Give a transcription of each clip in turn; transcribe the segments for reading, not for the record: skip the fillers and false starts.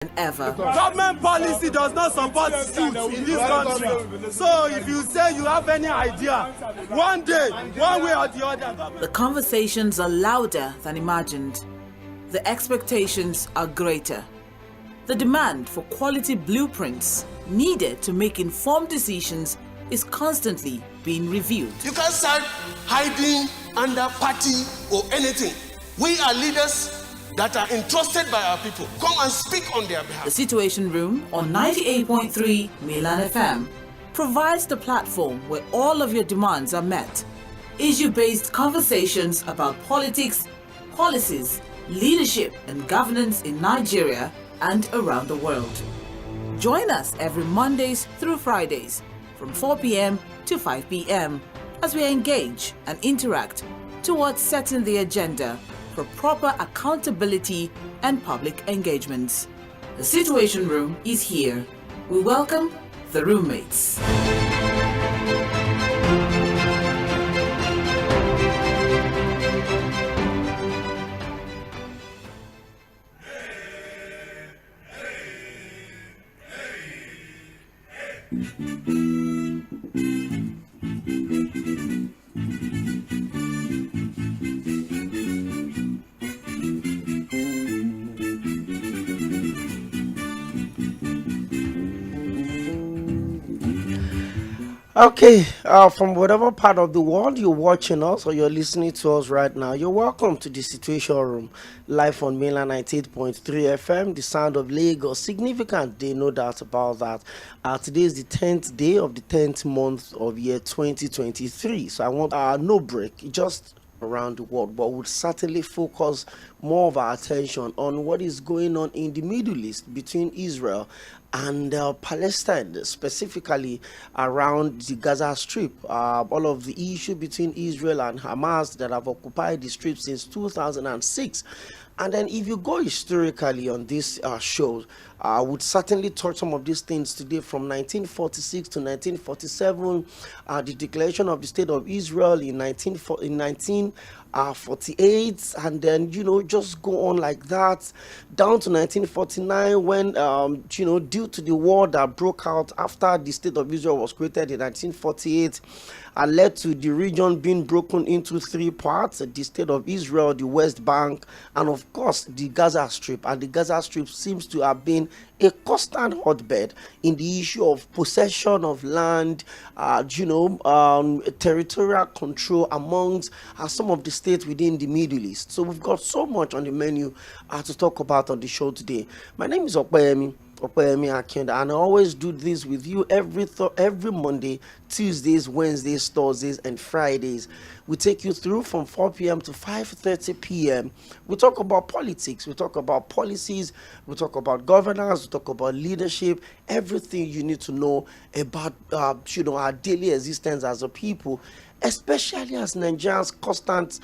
than ever. Government policy does not support youth in this country. So if you say you have any idea, one day, one way or the other. The conversations are louder than imagined. The expectations are greater. The demand for quality blueprints needed to make informed decisions is constantly being reviewed. You can't start hiding under party or anything. We are leaders that are entrusted by our people. Come and speak on their behalf. The Situation Room on 98.3 Milan FM provides the platform where all of your demands are met. Issue-based conversations about politics, policies, leadership and governance in Nigeria and around the world. Join us every Mondays through Fridays from 4 p.m. to 5 p.m. as we engage and interact towards setting the agenda for proper accountability and public engagements. The Situation Room is here. We welcome the roommates. Okay, from whatever part of the world you're watching us or you're listening to us right now, you're welcome to the Situation Room, live on Mainland 98.3 FM, the sound of Lagos. Significant day, no doubt about that. Today is the 10th day of the 10th month of year 2023. So I want no break, just around the world, but we'll certainly focus more of our attention on what is going on in the Middle East between Israel and Palestine, specifically around the Gaza Strip. All of the issue between Israel and Hamas that have occupied the strip since 2006. And then if you go historically on this show, I would certainly touch some of these things today from 1946 to 1947, the declaration of the State of Israel in 1948, and then, just go on like that, down to 1949 when, due to the war that broke out after the State of Israel was created in 1948, led to the region being broken into three parts: the State of Israel, the West Bank, and of course the Gaza Strip. And the Gaza Strip seems to have been a constant hotbed in the issue of possession of land, territorial control amongst some of the states within the Middle East. So we've got so much on the menu to talk about on the show today. My name is OPEYEMI AkInyode, and I always do this with you every Monday, Tuesdays, Wednesdays, Thursdays, and Fridays. We take you through from 4 p.m. to 5:30 p.m. We talk about politics, we talk about policies, we talk about governance, we talk about leadership, everything you need to know about our daily existence as a people, especially as Nigerians' constant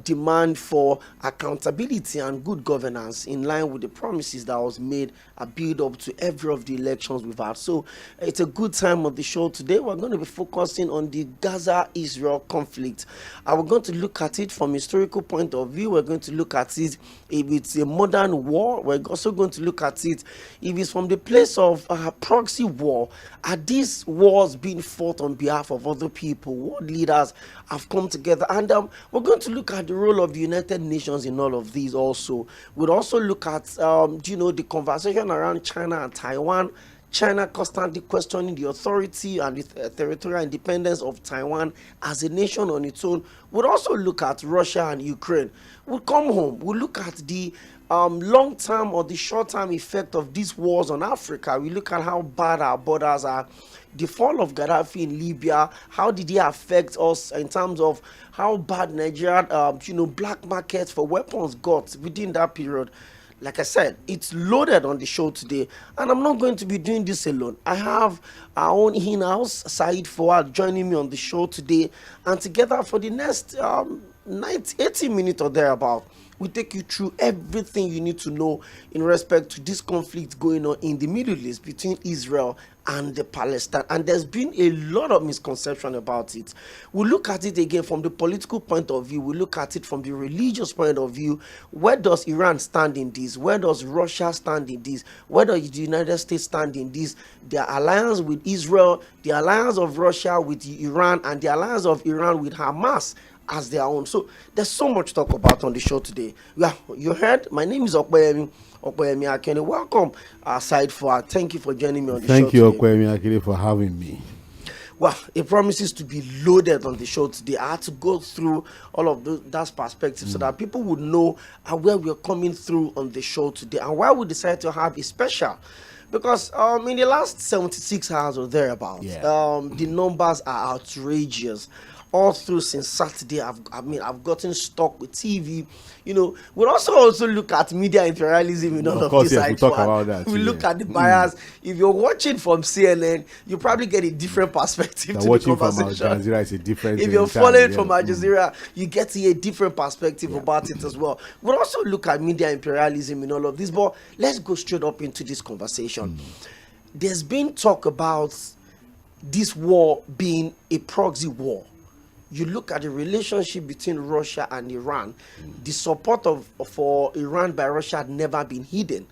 demand for accountability and good governance in line with the promises that was made a build up to every of the elections we've had. So it's a good time on the show today. We're going to be focusing on the Gaza-Israel conflict. We're going to look at it from a historical point of view. We're going to look at it if it's a modern war. We're also going to look at it if it's from the place of proxy war. Are these wars being fought on behalf of other people? What leaders have come together? And we're going to look at the role of the United Nations in all of these also. We'll also look at, the conversation around China and Taiwan. China constantly questioning the authority and the territorial independence of Taiwan as a nation on its own. We'll also look at Russia and Ukraine. We'll come home. We'll look at the long-term or the short-term effect of these wars on Africa. We look at how bad our borders are. The fall of Gaddafi in Libya, how did it affect us in terms of how bad Nigeria, black markets for weapons got within that period? Like I said, it's loaded on the show today, and I'm not going to be doing this alone. I have our own in-house, SAHEED FUHAD, joining me on the show today, and together for the next 80 minutes or thereabout, We take you through everything you need to know in respect to this conflict going on in the Middle East between Israel and the Palestine. And there's been a lot of misconception about it. We look at it again from the political point of view. We look at it from the religious point of view. Where does Iran stand in this? Where does Russia stand in this? Where does the United States stand in this? The alliance with Israel, the alliance of Russia with Iran, and the alliance of Iran with Hamas as their own. So there's so much to talk about on the show today. Yeah, you heard, my name is OPEYEMI Akiniode. Welcome, SAHEED FUHAD. Thank you for joining me on the show today. Thank you, OPEYEMI Akiniode, for having me. Well, it promises to be loaded on the show today. I had to go through all of that perspective so that people would know where we're coming through on the show today and why we decided to have a special. Because in the last 76 hours or thereabouts, the numbers are outrageous. All through since Saturday, I've gotten stuck with TV. You know, we'll also look at media imperialism in all of this. We'll talk about that. We look at the bias. If you're watching from CNN, you probably get a different perspective to the conversation. Watching from Al Jazeera is a different. If you're following from Al Jazeera, you get to hear a different perspective about it as well. We'll also look at media imperialism in all of this. But let's go straight up into this conversation. There's been talk about this war being a proxy war. You look at the relationship between Russia and Iran, the support for Iran by Russia had never been hidden.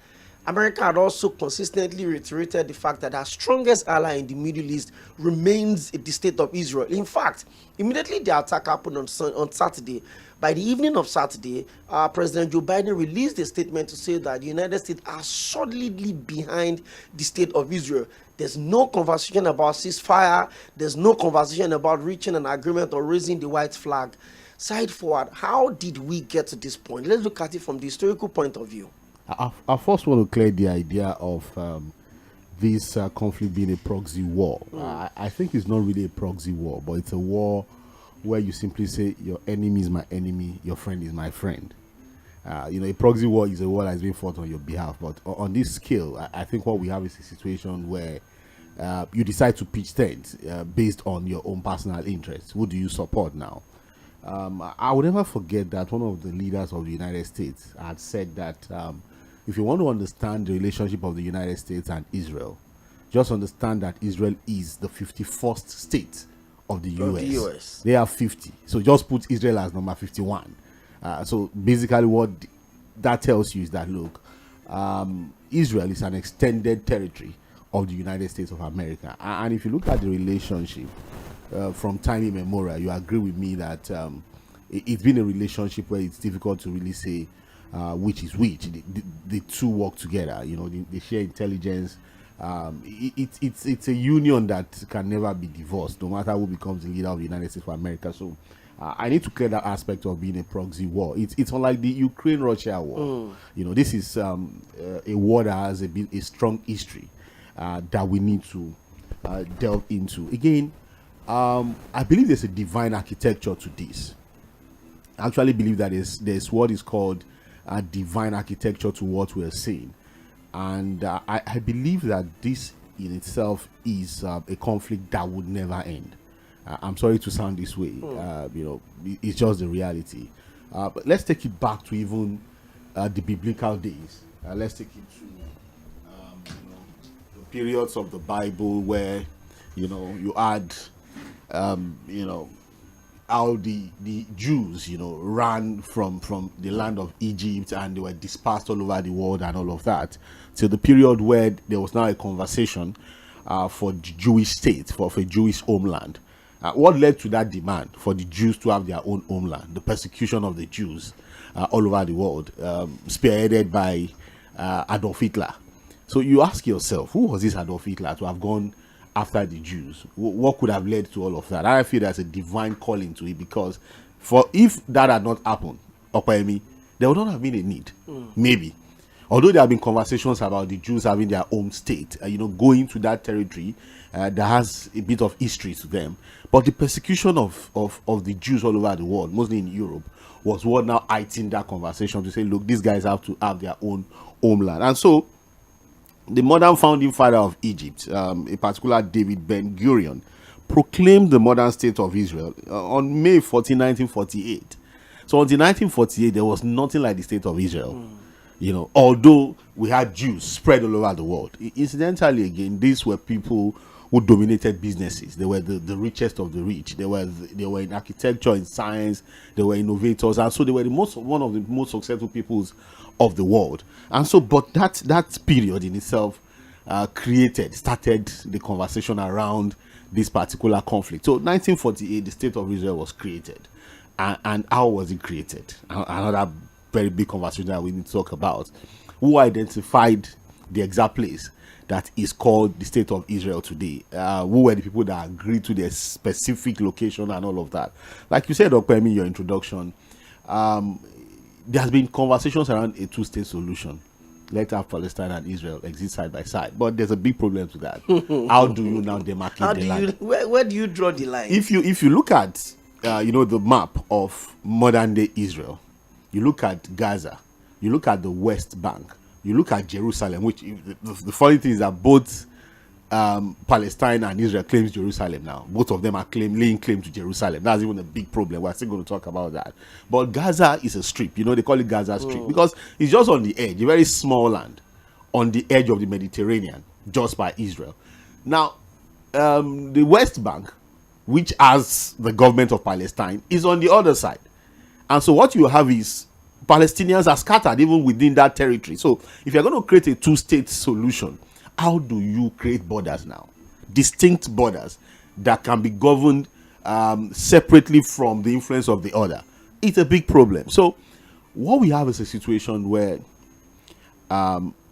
America had also consistently reiterated the fact that our strongest ally in the Middle East remains the state of Israel. In fact, immediately the attack happened on Saturday. By the evening of Saturday, President Joe Biden released a statement to say that the United States are solidly behind the state of Israel. There's no conversation about ceasefire. There's no conversation about reaching an agreement or raising the white flag. SAHEED FUHAD, how did we get to this point? Let's look at it from the historical point of view. I first want to clear the idea of this conflict being a proxy war. I think it's not really a proxy war, but it's a war where you simply say your enemy is my enemy, your friend is my friend. A proxy war is a war that's being fought on your behalf. But on this scale, I think what we have is a situation where you decide to pitch tents based on your own personal interests. Who do you support now? I will never forget that one of the leaders of the United States had said that if you want to understand the relationship of the United States and Israel, just understand that Israel is the 51st state of the US. They have 50. So just put Israel as number 51. So basically what that tells you is that, look, Israel is an extended territory of the United States of America. And if you look at the relationship from time immemorial, you agree with me that it's been a relationship where it's difficult to really say which is which. The two work together. They share intelligence. It's a union that can never be divorced, no matter who becomes the leader of the United States of America. So I need to clear that aspect of being a proxy war. It's unlike the Ukraine-Russia war. This is a war that has a strong history that we need to delve into. Again, I believe there's a divine architecture to this. I actually believe that there's what is called a divine architecture to what we're seeing. And I believe that this in itself is a conflict that would never end. I'm sorry to sound this way. It's just the reality. But let's take it back to even the biblical days. Let's take it to the periods of the Bible where you had how the Jews ran from the land of Egypt, and they were dispersed all over the world and all of that, till the period where there was now a conversation for the Jewish state, for a Jewish homeland. What led to that demand for the Jews to have their own homeland? The persecution of the Jews all over the world, spearheaded by Adolf Hitler. So you ask yourself, who was this Adolf Hitler to have gone after the Jews? What could have led to all of that? I feel there's a divine calling to it, because if that had not happened, OPEYEMI, there would not have been a need. Maybe. Although there have been conversations about the Jews having their own state, going to that territory that has a bit of history to them. But the persecution of the Jews all over the world, mostly in Europe, was what now heightened that conversation to say, look, these guys have to have their own homeland. And so the modern founding father of Egypt, a particular David Ben-Gurion, proclaimed the modern state of Israel on May 14, 1948. So until 1948, there was nothing like the state of Israel. You know, although we had Jews spread all over the world. Incidentally, again, these were people who dominated businesses. They were the richest of the rich. They were in architecture, in science. They were innovators, and so they were one of the most successful peoples of the world. And so, but that period in itself started the conversation around this particular conflict. So 1948, the state of Israel was created. And how was it created? Another very big conversation that we need to talk about. Who identified the exact place that is called the state of Israel today? Who were the people that agreed to the specific location and all of that? Like you said, OPEYEMI, in your introduction, there has been conversations around a two-state solution. Let have Palestine and Israel exist side by side, but there's a big problem to that. How do you now demarcate the line? Where do you draw the line? If you look at the map of modern day Israel, you look at Gaza, you look at the West Bank, you look at Jerusalem, which the funny thing is that both Palestine and Israel claims Jerusalem now. Both of them are laying claim to Jerusalem. That's even a big problem. We're still going to talk about that. But Gaza is a strip. They call it Gaza Strip because it's just on the edge, a very small land on the edge of the Mediterranean, just by Israel. Now, the West Bank, which has the government of Palestine, is on the other side. And so what you have is Palestinians are scattered even within that territory. So if you're going to create a two-state solution, how do you create borders now? Distinct borders that can be governed separately from the influence of the other. It's a big problem. So what we have is a situation where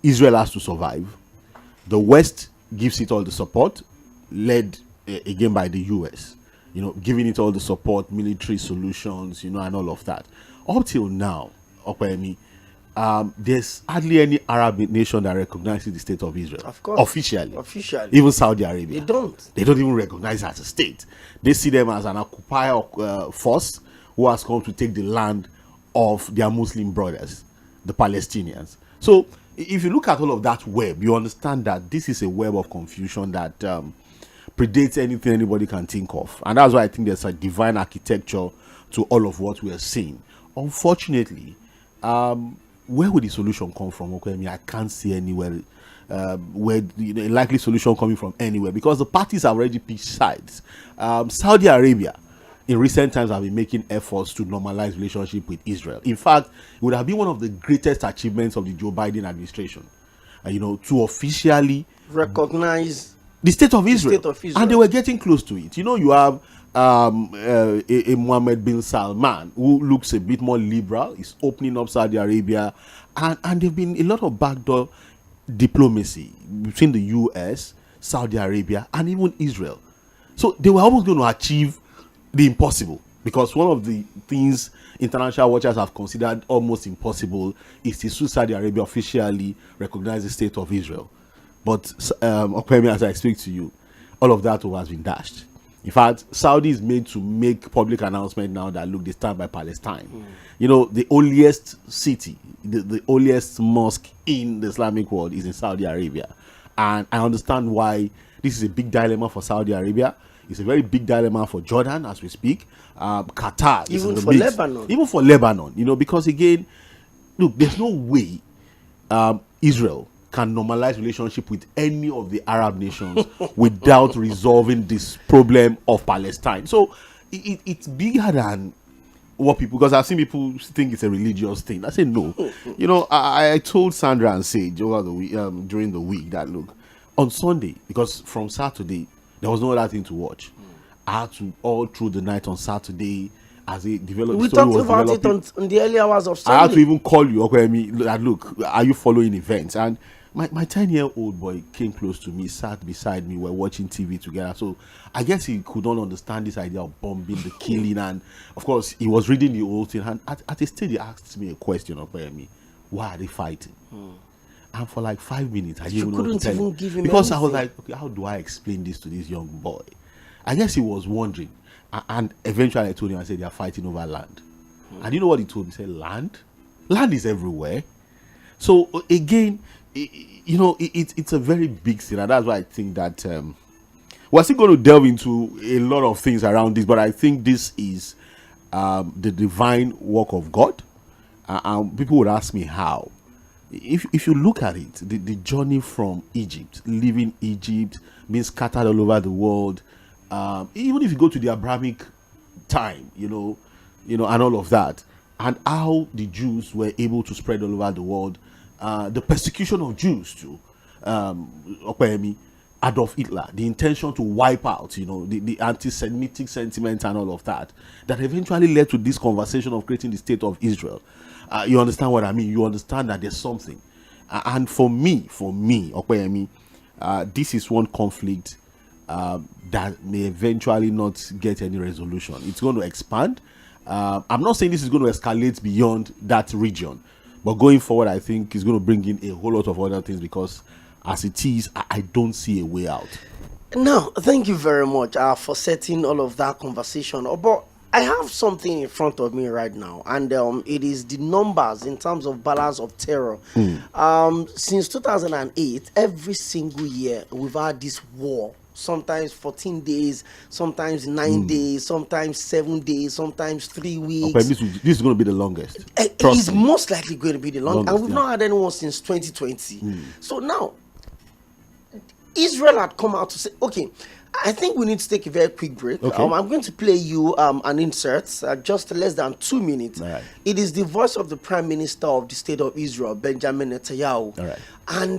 Israel has to survive. The West gives it all the support, led again by the US, giving it all the support, military solutions, and all of that. Up till now, OPEYEMI, there's hardly any Arab nation that recognizes the state of Israel. Of course. Officially. Even Saudi Arabia. They don't. They don't even recognize it as a state. They see them as an occupier force who has come to take the land of their Muslim brothers, the Palestinians. So if you look at all of that web, you understand that this is a web of confusion that predates anything anybody can think of. And that's why I think there's a divine architecture to all of what we are seeing. Unfortunately, where would the solution come from? Okay, I can't see anywhere where a likely solution coming from anywhere, because the parties have already picked sides. Saudi Arabia in recent times have been making efforts to normalize relationship with Israel. In fact, it would have been one of the greatest achievements of the Joe Biden administration, to officially recognize the state of Israel. And they were getting close to it. You have a Mohammed bin Salman, who looks a bit more liberal, is opening up Saudi Arabia, and there've been a lot of backdoor diplomacy between the US, Saudi Arabia, and even Israel. So they were almost going to achieve the impossible, because one of the things international watchers have considered almost impossible is to sue Saudi Arabia officially recognize the state of Israel. But OPEYEMI, as I speak to you, all of that has been dashed. In fact, Saudi is made to make public announcement now that, look, they stand by Palestine. The holiest city, the holiest mosque in the Islamic world is in Saudi Arabia. And I understand why this is a big dilemma for Saudi Arabia. It's a very big dilemma for Jordan as we speak. Qatar. Even for Lebanon. Even for Lebanon, because again, look, there's no way Israel can normalize relationship with any of the Arab nations without resolving this problem of Palestine. So it's bigger than what people, because I've seen people think it's a religious thing. I say no. I told Sandra and Sage over the week, during the week, that look, on Sunday, because from Saturday there was no other thing to watch. I had to, all through the night on Saturday, as it developed. We talked about it on the early hours of Sunday. I had to even call you, look, are you following events? And my 10-year-old boy came close to me, sat beside me, we're watching TV together. So I guess he could not understand this idea of bombing, the killing, and of course he was reading the whole thing. And at a stage he asked me a question of me, why are they fighting? And for like 5 minutes I didn't know what to tell him, because I was like, okay, how do I explain this to this young boy? I guess he was wondering, and eventually I told him, I said, they are fighting over land. And you know what he told me? He said, land is everywhere. So again, it's a very big thing, and that's why I think that we're still going to delve into a lot of things around this. But I think this is the divine work of God. And people would ask me how. If you look at it, the journey from Egypt, leaving Egypt, being scattered all over the world, even if you go to the Abrahamic time, you know, and all of that, and how the Jews were able to spread all over the world, the persecution of Jews too, OPEYEMI, Adolf Hitler, the intention to wipe out, the anti-Semitic sentiment and all of that eventually led to this conversation of creating the state of Israel. You understand what I mean? You understand that there's something. And for me, OPEYEMI, this is one conflict that may eventually not get any resolution. It's going to expand. I'm not saying this is going to escalate beyond that region, but going forward, I think it's going to bring in a whole lot of other things, because as it is, I don't see a way out. Now, thank you very much for setting all of that conversation. But I have something in front of me right now, and it is the numbers in terms of balance of terror. Since 2008, every single year, we've had this war. Sometimes 14 days, sometimes 9 days, sometimes 7 days, sometimes 3 weeks. Okay, this is going to be the longest. It is most likely going to be the longest. And we've not had anyone since 2020. So now, Israel had come out to say, okay, I think we need to take a very quick break. Okay. I'm going to play you an insert, just less than 2 minutes. All right. It is the voice of the Prime Minister of the State of Israel, Benjamin Netanyahu. All right. And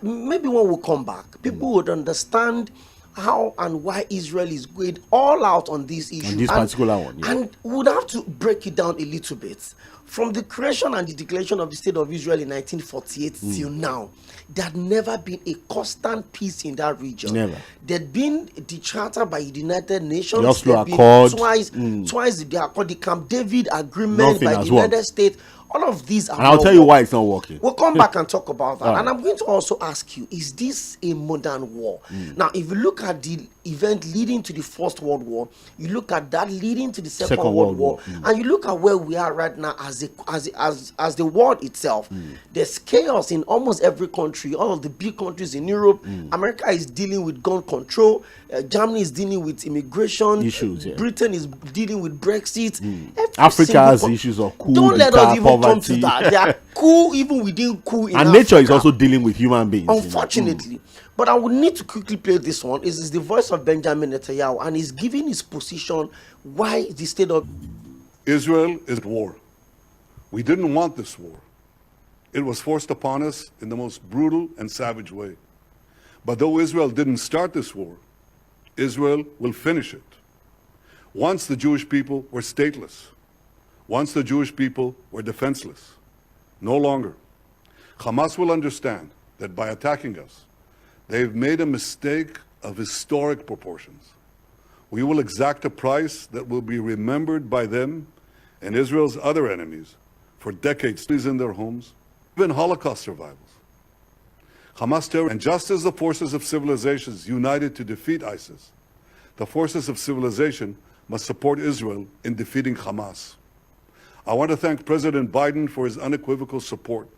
maybe when we come back, people would understand how and why Israel is going all out on this issue. On this particular one. Yeah. And would have to break it down a little bit. From the creation and the declaration of the State of Israel in 1948 till now, there had never been a constant peace in that region. Never. There'd been the charter by the United Nations. The Oslo There'd Accord. been twice the Accord, the Camp David Agreement Nothing by the has United worked. States. All of these are And I'll tell you why it's not working. We'll come back and talk about that. All right. And I'm going to also ask you, is this a modern war? Now, if you look at the event leading to the First World War, you look at that leading to the Second World War, and you look at where we are right now as the world itself. There's chaos in almost every country. All of the big countries in Europe. America is dealing with gun control. Germany is dealing with immigration Issues, yeah. Britain is dealing with Brexit. Every Africa single has co- issues of coup, Don't let us even come to poverty. that. They are cool even within cool in And nature is Africa. also dealing with human beings. Unfortunately. But I would need to quickly play this one. This is the voice of Benjamin Netanyahu, and he's giving his position why the state of Israel is at war. We didn't want this war. It was forced upon us in the most brutal and savage way. But though Israel didn't start this war, Israel will finish it. Once the Jewish people were stateless. Once the Jewish people were defenseless. No longer. Hamas will understand that by attacking us, they've made a mistake of historic proportions. We will exact a price that will be remembered by them and Israel's other enemies for decades in their homes, even Holocaust survivors. Hamas terror, and just as the forces of civilizations united to defeat ISIS, the forces of civilization must support Israel in defeating Hamas. I want to thank President Biden for his unequivocal support.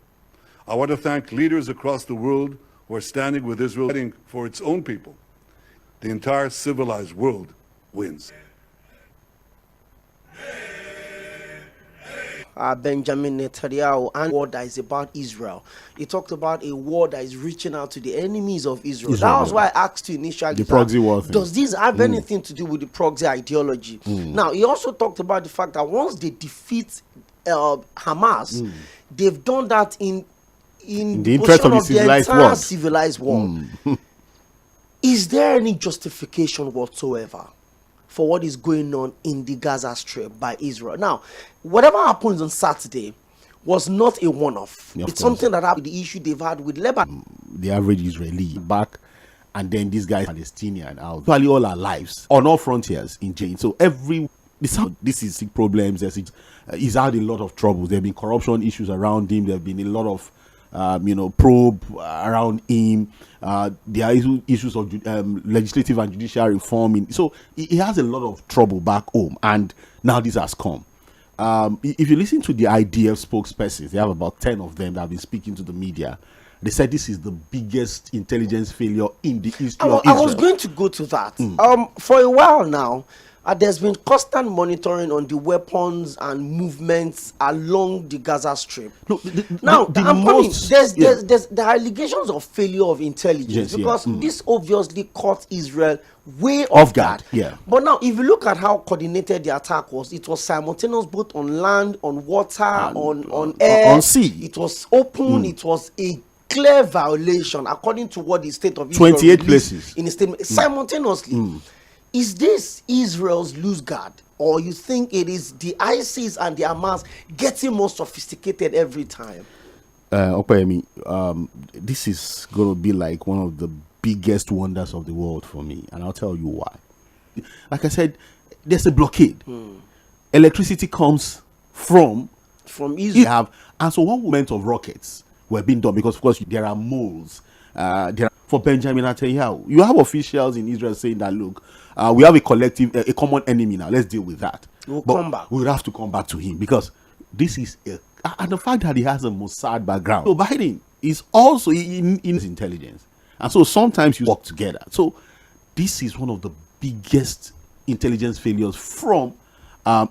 I want to thank leaders across the world who are standing with Israel fighting for its own people. The entire civilized world wins. Benjamin Netanyahu and war that is about Israel. He talked about a war that is reaching out to the enemies of Israel. That was why I asked you initially, The proxy war thing. does this have anything to do with the proxy ideology? Now, he also talked about the fact that once they defeat Hamas, they've done that in the interest of the civilized entire world. civilized world. Is there any justification whatsoever for what is going on in the Gaza Strip by Israel? Now, whatever happens on Saturday was not a one-off. Yeah, of It's course. something that happened, the issue they've had with Lebanon. The average Israeli back, and then this guy Palestinian out. Actually, all our lives on all frontiers in Jane. So this is problems. He's had a lot of troubles. There have been corruption issues around him. There have been a lot of probe around him. There are issues of legislative and judicial reform. So he has a lot of trouble back home, and now this has come. If you listen to the IDF spokespersons, they have about 10 of them that have been speaking to the media. They said this is the biggest intelligence failure in the history of Israel. I was going to go to that. For a while now, There's been constant monitoring on the weapons and movements along the Gaza Strip. No, there's the allegations of failure of intelligence, because this obviously caught Israel way off guard. Yeah. But now, if you look at how coordinated the attack was, it was simultaneous both on land, on water, on air, on sea. It was open. It was a clear violation, according to what the state of Israel 28 places in a statement simultaneously. Is this Israel's loose guard, or you think it is the ISIS and the Hamas getting more sophisticated every time? Opeyemi, this is going to be like one of the biggest wonders of the world for me, and I'll tell you why. Like I said, there's a blockade. Electricity comes from Israel. And so one movement of rockets were being done, because of course there are moles. For Benjamin Netanyahu, you have officials in Israel saying that, look, we have a common enemy now. Let's deal with that. Come back. We'll have to come back to him, because this is and the fact that he has a Mossad background. So Biden is also in his intelligence, and so sometimes you work together. So this is one of the biggest intelligence failures from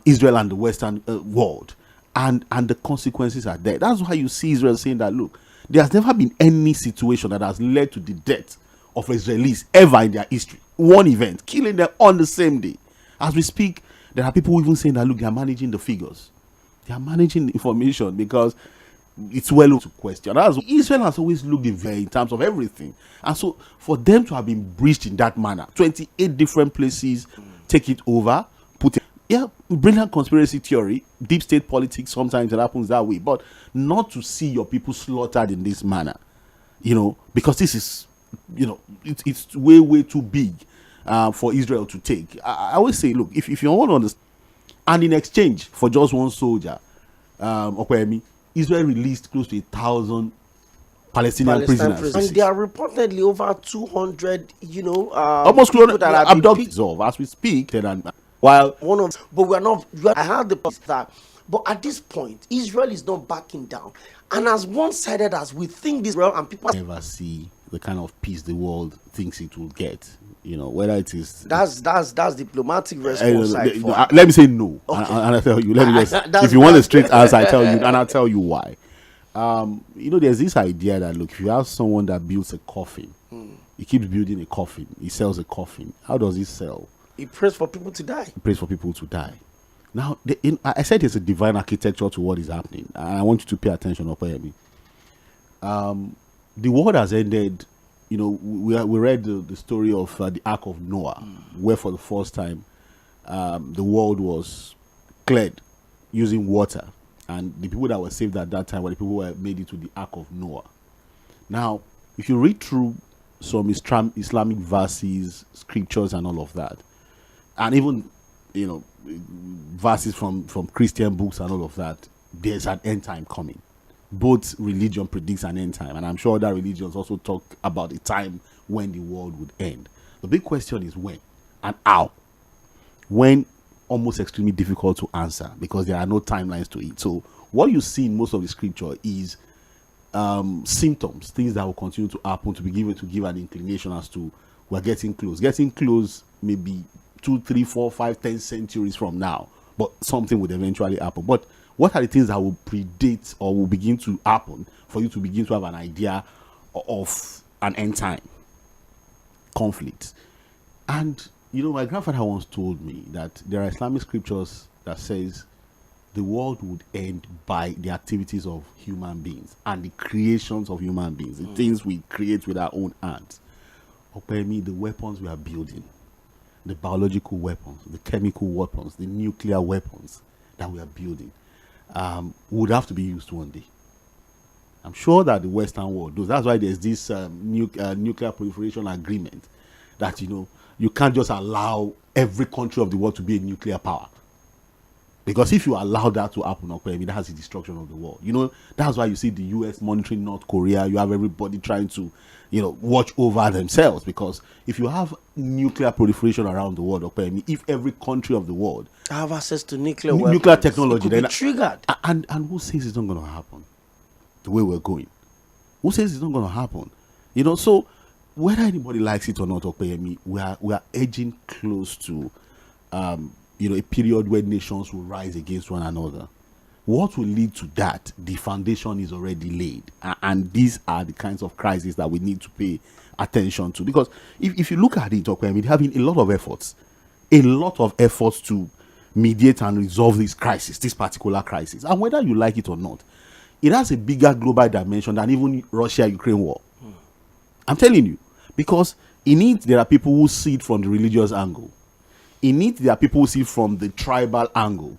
Israel and the Western world, and the consequences are there. That's why you see Israel saying that, look, there has never been any situation that has led to the death of Israelis ever in their history. One event, killing them on the same day. As we speak, there are people even saying that, look, they are managing the figures. They are managing the information, because it's well to question. As Israel has always looked in terms of everything. And so for them to have been breached in that manner, 28 different places, take it over, put it. Yeah, brilliant conspiracy theory, deep state politics, sometimes it happens that way, but not to see your people slaughtered in this manner, because this is, it's way too big for Israel to take. I always say, look, if you want to understand, and in exchange for just one soldier, Opeyemi, Israel released close to 1,000 Palestinian prisoners. And there are reportedly over 200, almost 200 that are abducted as we speak. While but we're not. I heard that. But at this point, Israel is not backing down, and as one-sided as we think this, and people never see the kind of peace the world thinks it will get. Whether it is that's diplomatic response. Let me say no, okay. and I tell you. Let me just, if you want a straight answer, I tell you, and I'll tell you why. There's this idea that, look, if you have someone that builds a coffin, he keeps building a coffin, he sells a coffin. How does he sell? He prays for people to die. He prays for people to die. Now, I said there's a divine architecture to what is happening, and I want you to pay attention. Opeyemi. The world has ended. We read the story of the Ark of Noah, where for the first time the world was cleared using water, and the people that were saved at that time were the people who made it to the Ark of Noah. Now, if you read through some Islamic verses, scriptures, and all of that, and even verses from Christian books and all of that, there's an end time coming. Both religion predicts an end time, and I'm sure other religions also talk about a time when the world would end. The big question is when and how. When, almost extremely difficult to answer, because there are no timelines to it. So what you see in most of the scripture is symptoms, things that will continue to happen, to give an inclination as to we're getting close maybe 2, 3, 4, 5, 10 centuries from now, but something would eventually happen. But what are the things that will predate or will begin to happen for you to begin to have an idea of an end time conflict? And my grandfather once told me that there are Islamic scriptures that says the world would end by the activities of human beings and the creations of human beings, the things we create with our own hands. Opeyemi, the weapons we are building, the biological weapons, the chemical weapons, the nuclear weapons that we are building, would have to be used one day. I'm sure that the Western world does. That's why there's this nuclear proliferation agreement that, you can't just allow every country of the world to be a nuclear power. Because if you allow that to happen, that's the destruction of the world. That's why you see the US monitoring North Korea. You have everybody trying to, watch over themselves. Because if you have nuclear proliferation around the world, if every country of the world have access to nuclear technology, then triggered. And who says it's not going to happen? The way we're going, who says it's not going to happen? So whether anybody likes it or not, Opeyemi, we are edging close to a period where nations will rise against one another. What will lead to that? The foundation is already laid. And these are the kinds of crises that we need to pay attention to. Because if you look at it, there have been a lot of efforts to mediate and resolve this particular crisis. And whether you like it or not, it has a bigger global dimension than even Russia-Ukraine war. I'm telling you. Because in it, there are people who see it from the religious angle. In it, there are people who see it from the tribal angle.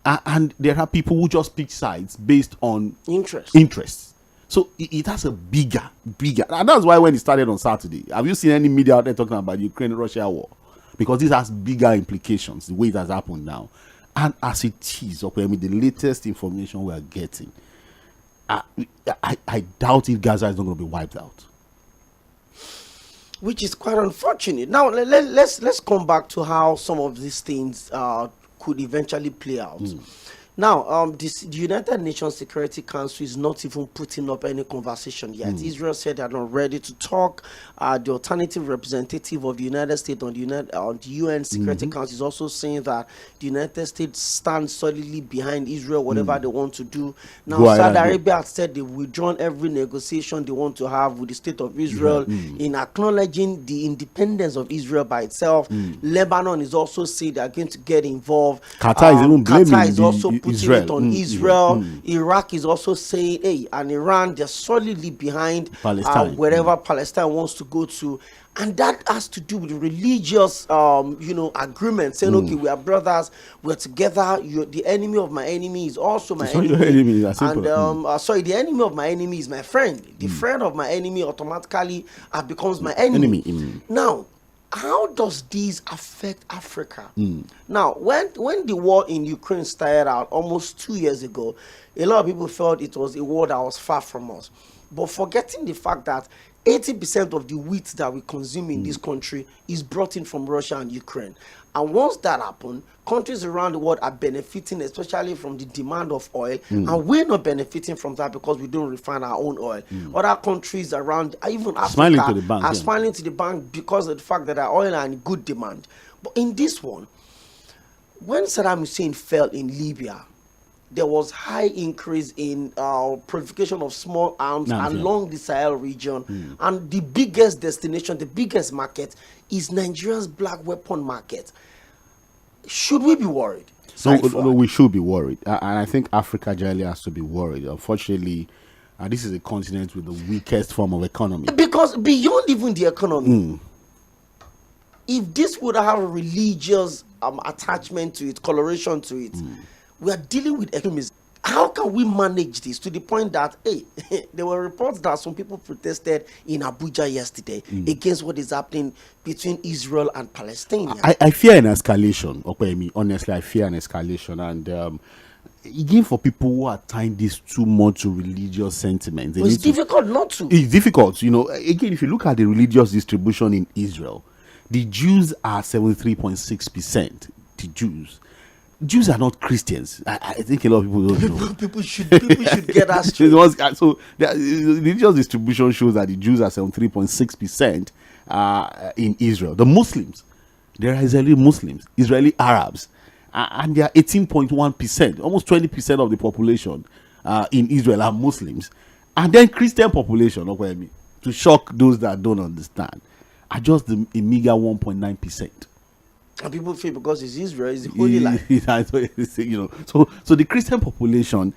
And there are people who just pick sides based on interests. So it has a bigger. And that's why when it started on Saturday, have you seen any media out there talking about the Ukraine-Russia war? Because this has bigger implications, the way it has happened now. And as it is, the latest information we are getting, I doubt if Gaza is not going to be wiped out. Which is quite unfortunate. Now, let's come back to how some of these things could eventually play out. Now, the United Nations Security Council is not even putting up any conversation yet. Israel said they are not ready to talk. The alternative representative of the United States on the UN Security Council is also saying that the United States stands solidly behind Israel, whatever they want to do. Now, Saudi Arabia has said they've withdrawn every negotiation they want to have with the state of Israel in acknowledging the independence of Israel by itself. Lebanon is also saying they are going to get involved. Qatar is even blaming also putting Israel. it on Israel. Iraq is also saying, hey, and Iran, they're solidly behind Palestine, wherever Palestine wants to go to. And that has to do with religious, agreement, saying, okay, we are brothers, we're together. The enemy of my enemy is also my enemy. Your enemy, that's and the enemy of my enemy is my friend. The friend of my enemy automatically becomes my enemy. Now, how does this affect Africa? Now, when the war in Ukraine started out almost 2 years ago, a lot of people felt it was a war that was far from us. But forgetting the fact that 80% of the wheat that we consume in this country is brought in from Russia and Ukraine. And once that happens, countries around the world are benefiting, especially from the demand of oil. And we're not benefiting from that because we don't refine our own oil. Other countries around, even Africa, are smiling to the bank because of the fact that our oil are in good demand. But in this one, when Saddam Hussein fell in Libya, there was high increase in proliferation of small arms along the Sahel region. And the biggest destination, the biggest market is Nigeria's black weapon market. Should we be worried? No, we should be worried. And I think Africa generally has to be worried. Unfortunately, this is a continent with the weakest form of economy. Because beyond even the economy, if this would have a religious attachment to it, coloration to it, we are dealing with extremism. How can we manage this to the point that, hey, there were reports that some people protested in Abuja yesterday against what is happening between Israel and Palestine? I fear an escalation, OPEYEMI. Honestly, I fear an escalation. And again, for people who are tying this too much to religious sentiments, it's difficult not to. It's difficult. Again, if you look at the religious distribution in Israel, the Jews are 73.6%. The Jews are not Christians. I think a lot of people don't know. people should get us straight. So the religious distribution shows that the Jews are 73.6% in Israel. The Muslims, there are Israeli Muslims, Israeli Arabs, and they are 18.1%, almost 20% of the population in Israel are Muslims. And then Christian population, to shock those that don't understand, are just a meager 1.9%. And people feel because it's Israel, it's the holy land. So the Christian population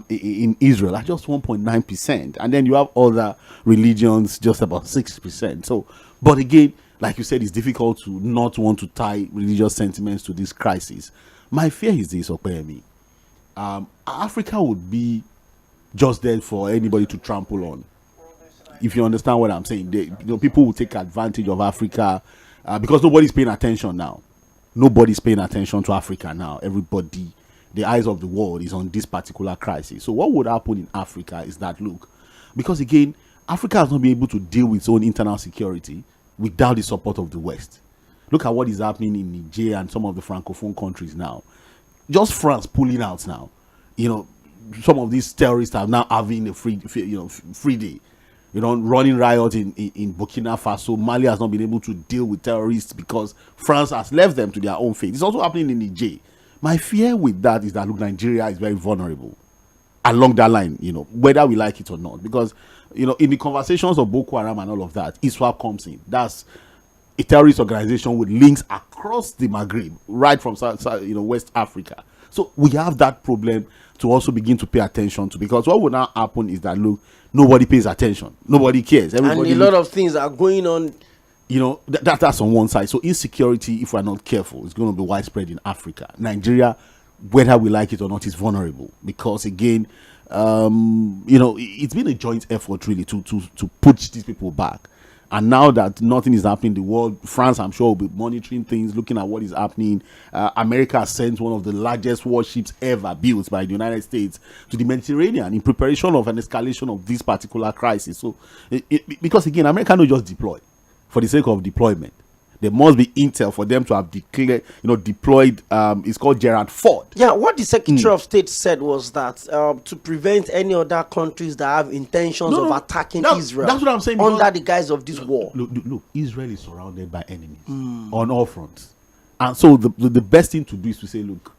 in Israel are just 1.9%, and then you have other religions just about 6%. So, but again, like you said, it's difficult to not want to tie religious sentiments to this crisis. My fear is this, OPEYEMI. Africa would be just there for anybody to trample on. If you understand what I'm saying, people will take advantage of Africa. Because nobody's paying attention now. Nobody's paying attention to Africa now. Everybody, the eyes of the world is on this particular crisis. So what would happen in Africa is that, look, because again, Africa has not been able to deal with its own internal security without the support of the West. Look at what is happening in Niger and some of the Francophone countries now. Just France pulling out now. Some of these terrorists are now having a free day. running riots in Burkina Faso. Mali has not been able to deal with terrorists because France has left them to their own fate. It's also happening in Niger. My fear with that is that, look, Nigeria is very vulnerable along that line, whether we like it or not. Because, in the conversations of Boko Haram and all of that, ISWAP comes in. That's a terrorist organization with links across the Maghreb, right from West Africa. So we have that problem to also begin to pay attention to, because what will now happen is that, look, nobody pays attention, nobody cares, everybody, and a lot of things are going on. That's on one side. So insecurity, if we're not careful, is going to be widespread in Africa. Nigeria, whether we like it or not, is vulnerable because, again, it's been a joint effort really to push these people back. And now that nothing is happening in the world, France, I'm sure, will be monitoring things, looking at what is happening. America has sent one of the largest warships ever built by the United States to the Mediterranean in preparation of an escalation of this particular crisis. So, because again, America don't just deploy for the sake of deployment. There must be intel for them to have deployed. It's called Gerald Ford. Yeah, what the Secretary of State said was that to prevent any other countries that have intentions of attacking Israel. That's what I'm saying. Under the guise of this war. Look, Israel is surrounded by enemies on all fronts, and so the best thing to do is to say, look,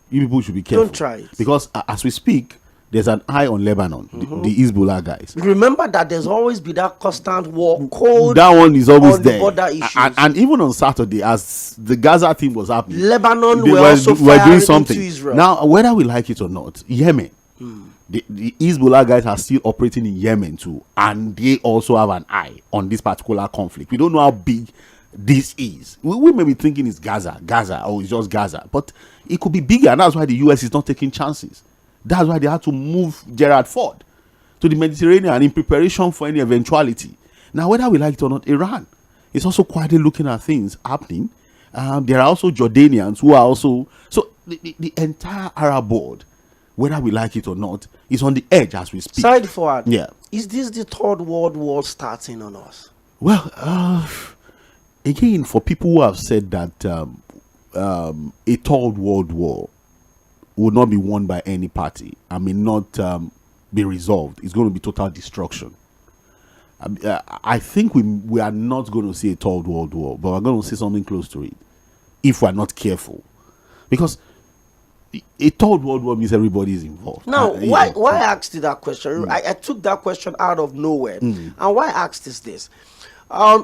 you people should be careful. Don't try it, because as we speak, there's an eye on Lebanon, the Hezbollah guys. Remember that there's always been that constant war code. That one is always on there. The border issues. And even on Saturday, as the Gaza thing was happening, Lebanon were also doing something into Israel. Now, whether we like it or not, Yemen, the Hezbollah guys are still operating in Yemen too, and they also have an eye on this particular conflict. We don't know how big this is. We may be thinking it's Gaza, or it's just Gaza, but it could be bigger, and that's why the US is not taking chances. That's why they had to move Gerald Ford to the Mediterranean in preparation for any eventuality. Now, whether we like it or not, Iran is also quietly looking at things happening. There are also Jordanians who are also... So the entire Arab world, whether we like it or not, is on the edge as we speak. SAHEED FUHAD. Yeah. Is this the third world war starting on us? Well, again, for people who have said that a third world war will not be won by any party, I mean, not be resolved, it's going to be total destruction. I think we are not going to see a third world war, but we're going to see something close to it if we're not careful. Because a third world war means everybody is involved. Now, why I asked you that question? I took that question out of nowhere. And why I asked is this.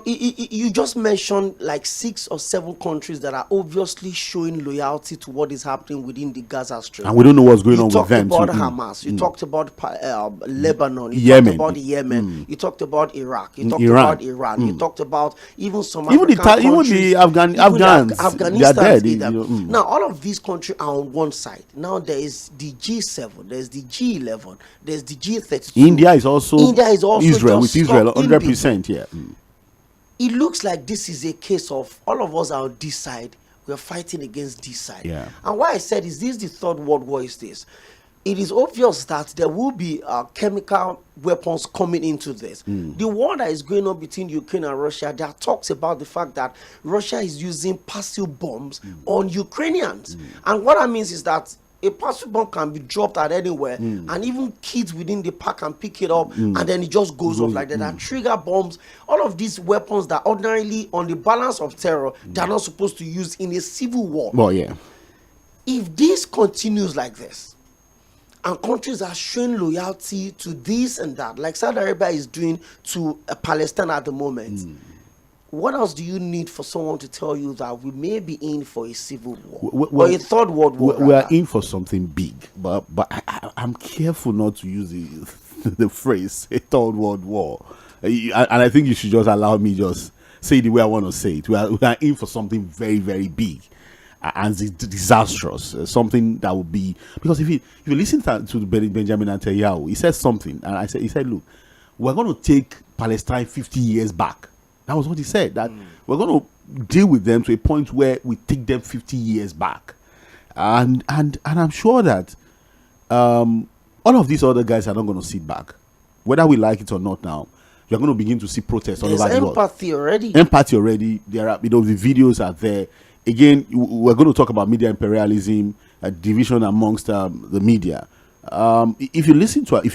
You just mentioned like 6 or 7 countries that are obviously showing loyalty to what is happening within the Gaza Strip. And we don't know what's going on with them. You talked about Hamas. You talked about Lebanon. You Yemen. talked about Yemen. You talked about Iraq. You talked about Iran. You talked about even some even the Afghans. Afghanistan. They are dead. Now, all of these countries are on one side. Now, there is the G7. There's the G11. There's the G32. India is also Israel, with Israel, 100%. Yeah. It looks like this is a case of all of us are on this side, we're fighting against this side. Yeah. And why I said, is this the third world war is this? It is obvious that there will be chemical weapons coming into this. The war that is going on between Ukraine and Russia, there are talks about the fact that Russia is using passive bombs on Ukrainians. And what that means is that a passive bomb can be dropped at anywhere, and even kids within the park can pick it up, and then it just goes off like that. That trigger bombs, all of these weapons that ordinarily on the balance of terror, they're not supposed to use in a civil war. Well, yeah. If this continues like this, and countries are showing loyalty to this and that, like Saudi Arabia is doing to Palestine at the moment, what else do you need for someone to tell you that we may be in for a civil war or a third world war? We are in for something big, but I'm careful not to use the phrase a third world war, and I think you should just allow me just say the way I want to say it. We are in for something very, very big and disastrous, something that would be, because if you listen to Benjamin Netanyahu, he said something, and he said, look, we're going to take Palestine 50 years back. That was what he said, that we're going to deal with them to a point where we take them 50 years back. And I'm sure that all of these other guys are not going to sit back. Whether we like it or not now, you're going to begin to see protests all over the world. Empathy already. There are, the videos are there. Again, we're going to talk about media imperialism, division amongst the media. if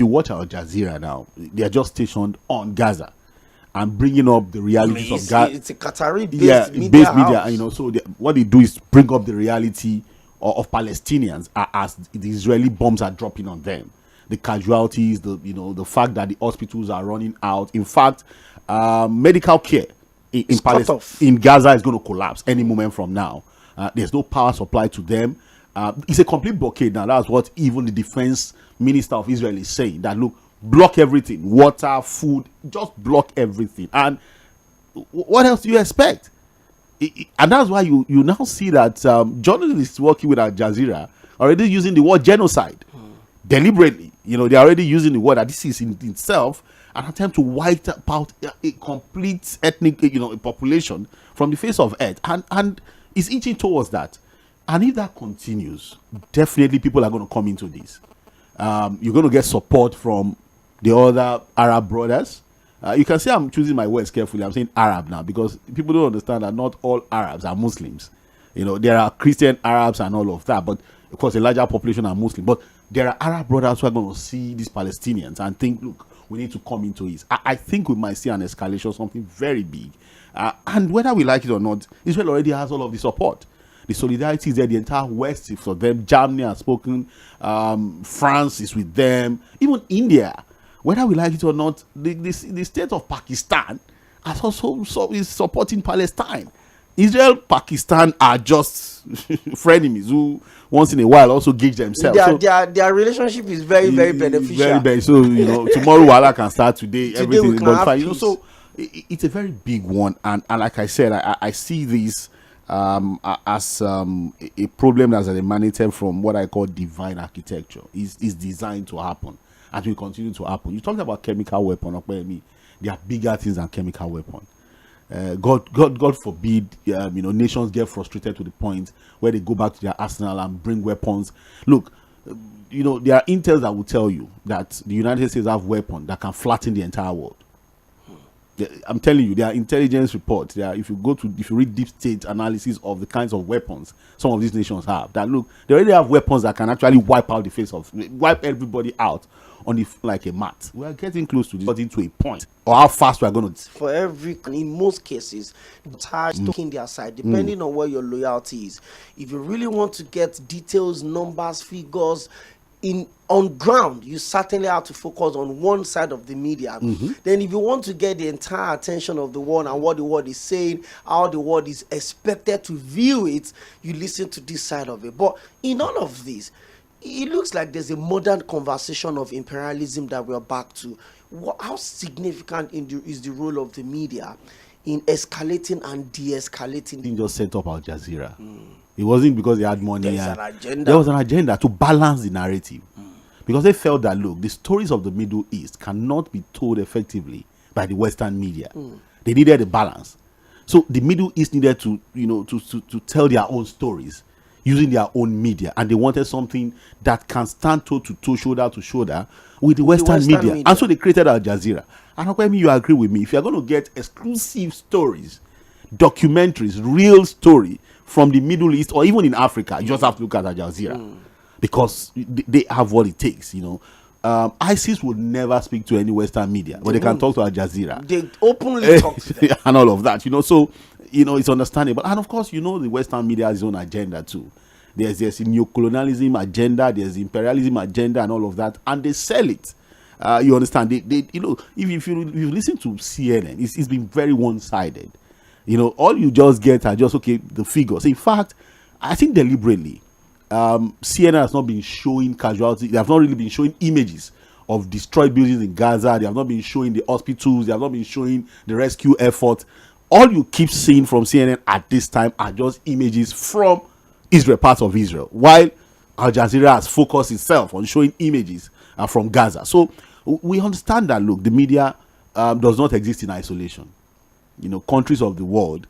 you watch Al Jazeera now, they are just stationed on Gaza and bringing up the realities of Gaza. It's a Qatari-based media. So what they do is bring up the reality of Palestinians as the Israeli bombs are dropping on them, the casualties, the fact that the hospitals are running out. In fact, medical care in Gaza is going to collapse any moment from now. There's no power supply to them. It's a complete blockade now. That's what even the defense minister of Israel is saying, that look, block everything, water, food, just block everything. And what else do you expect? And that's why you now see that journalists working with Al Jazeera already using the word genocide deliberately. They're already using the word that this is in itself an attempt to wipe out a complete ethnic population from the face of earth, and it's inching towards that. And if that continues, definitely people are going to come into this. You're going to get support from the other Arab brothers. You can see I'm choosing my words carefully. I'm saying Arab now because people don't understand that not all Arabs are Muslims. There are Christian Arabs and all of that, but of course a larger population are Muslim. But there are Arab brothers who are going to see these Palestinians and think, look, we need to come into it. I think we might see an escalation, something very big. And whether we like it or not, Israel already has all of the support. The solidarity is there. The entire West is for them. Germany has spoken. France is with them. Even India. Whether we like it or not, the state of Pakistan has also is supporting Palestine. Israel, Pakistan are just frenemies who once in a while also gauge themselves. Their relationship is very, very beneficial. Very. So tomorrow Wala can start today. Everything is fine. So it's a very big one, and like I said, I see this as a problem that's emanated from what I call divine architecture. Is designed to happen. And will continue to happen. You talked about chemical weapon. There are bigger things than chemical weapon. God forbid, nations get frustrated to the point where they go back to their arsenal and bring weapons. Look, there are intels that will tell you that the United States have weapons that can flatten the entire world. I'm telling you, there are intelligence reports. If you read deep state analysis of the kinds of weapons some of these nations have, that look, they already have weapons that can actually wipe everybody out on like a mat. We are getting close to this, getting to a point, or how fast we are going to. For in most cases, taking their side, depending on where your loyalty is. If you really want to get details, numbers, figures, on ground, you certainly have to focus on one side of the media. Then if you want to get the entire attention of the world and what the world is saying, how the world is expected to view it, you listen to this side of it. But in all of this, it looks like there's a modern conversation of imperialism that we're back to. How significant is the role of the media in escalating and de-escalating? They just set up Al Jazeera. It wasn't because they had money. There's an agenda. There was an agenda to balance the narrative. Because they felt that, look, the stories of the Middle East cannot be told effectively by the Western media. They needed a balance. So the Middle East needed to tell their own stories using their own media, and they wanted something that can stand toe to toe, shoulder to shoulder with the Western media. And so they created Al Jazeera. And you agree with me, if you're going to get exclusive stories, documentaries, real story from the Middle East or even in Africa, you just have to look at Al Jazeera because they have what it takes. ISIS would never speak to any Western media, but they can talk to Al Jazeera. They openly talk to them. And all of that, so it's understandable. And of course, the Western media has its own agenda too. There's a neo-colonialism agenda, there's imperialism agenda, and all of that, and they sell it. You understand? If you listen to CNN, it's been very one-sided. All you just get are just the figures. In fact, I think deliberately, CNN has not been showing casualties. They have not really been showing images of destroyed buildings in Gaza. They have not been showing the hospitals. They have not been showing the rescue effort. All you keep seeing from CNN at this time are just images from Israel, parts of Israel, while Al Jazeera has focused itself on showing images from Gaza. So we understand that, look, the media does not exist in isolation. Countries of the world,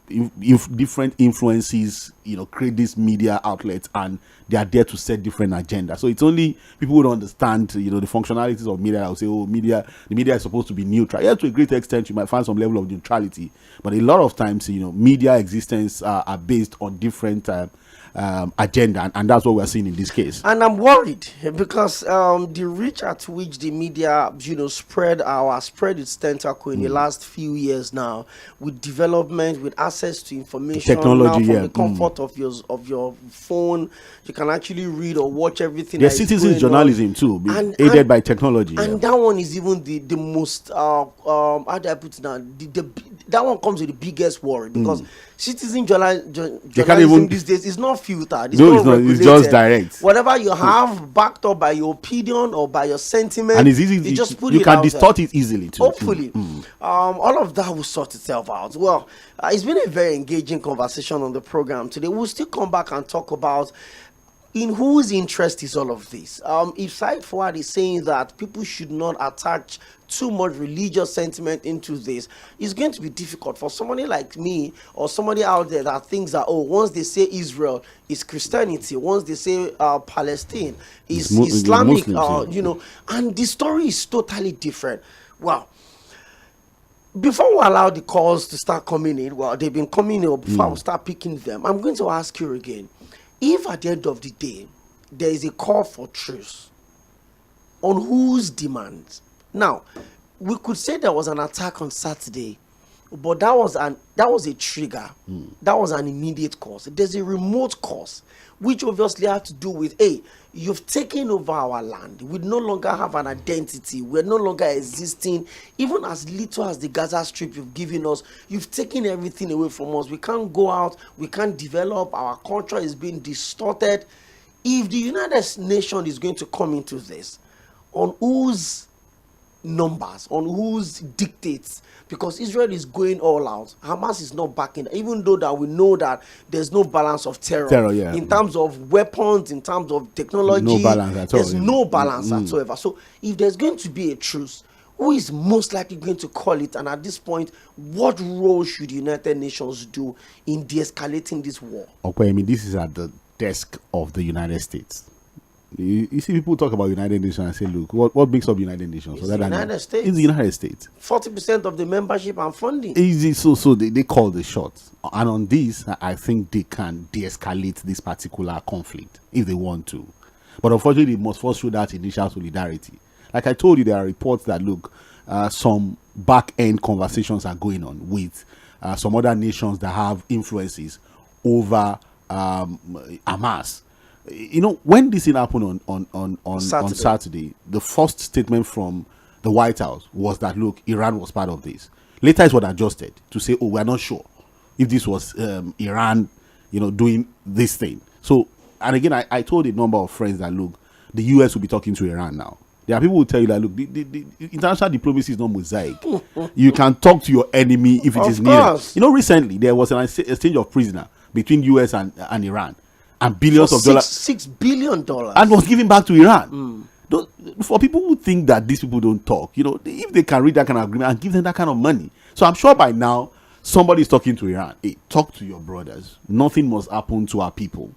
if different influences, create these media outlets, and they are there to set different agendas. So it's only people who don't understand, the functionalities of media that will say, the media is supposed to be neutral. Yeah, to a great extent, you might find some level of neutrality, but a lot of times, media existence are based on different agenda, and that's what we're seeing in this case. And I'm worried because the reach at which the media, spread its tentacle in the last few years now, with development, with access to information, technology, now from the comfort of your phone, you can actually read or watch everything. There's citizen journalism too, aided by technology. And that one is even the most how do I put it now? That one comes with the biggest worry because citizen journalism these days is not filtered. It's not it's just direct. Whatever you have backed up by your opinion or by your sentiment, and it's easy. You just put you it can out distort there. it easily too. Hopefully, all of that will sort itself out. Well, it's been a very engaging conversation on the program today. We'll still come back and talk about in whose interest is all of this. If SAHEED FUHAD is saying that people should not attach too much religious sentiment into this, it's going to be difficult for somebody like me or somebody out there that thinks that, once they say Israel is Christianity, once they say Palestine is Islamic, Muslims, and the story is totally different. Well, before we allow the calls to start coming in, they've been coming in, before I start picking them, I'm going to ask you again, if at the end of the day, there is a call for truce, on whose demands? Now, we could say there was an attack on Saturday, but that was a trigger. That was an immediate cause. There's a remote cause, which obviously have to do with, you've taken over our land. We no longer have an identity. We're no longer existing. Even as little as the Gaza Strip you've given us, you've taken everything away from us. We can't go out. We can't develop. Our culture is being distorted. If the United Nations is going to come into this, on whose numbers, on whose dictates? Because Israel is going all out. Hamas is not backing, even though that we know that there's no balance of terror in terms of weapons, in terms of technology. No balance at all. There's no balance whatsoever. So if there's going to be a truce, who is most likely going to call it? And at this point, what role should the United Nations do in de-escalating this war? Okay, this is at the desk of the United States. You see, people talk about United Nations and say, look, what makes up United Nations? It's the United States. It's the United States. 40% of the membership and funding. Easy, so they call the shots. And on this, I think they can de-escalate this particular conflict if they want to. But unfortunately, they must first show that initial solidarity. Like I told you, there are reports that, look, some back-end conversations are going on with some other nations that have influences over Hamas. When this thing happened on Saturday, the first statement from the White House was that, look, Iran was part of this. Later it was adjusted to say, we're not sure if this was Iran, doing this thing. So, and again, I told a number of friends that, look, the US will be talking to Iran now. There are people who tell you that, look, the international diplomacy is not mosaic. You can talk to your enemy if it is needed. Recently there was an exchange of prisoner between US and Iran. And billions of dollars, $6 billion, and was given back to Iran. For people who think that these people don't talk, if they can read that kind of agreement and give them that kind of money, so I'm sure by now somebody is talking to Iran. Hey, talk to your brothers. Nothing must happen to our people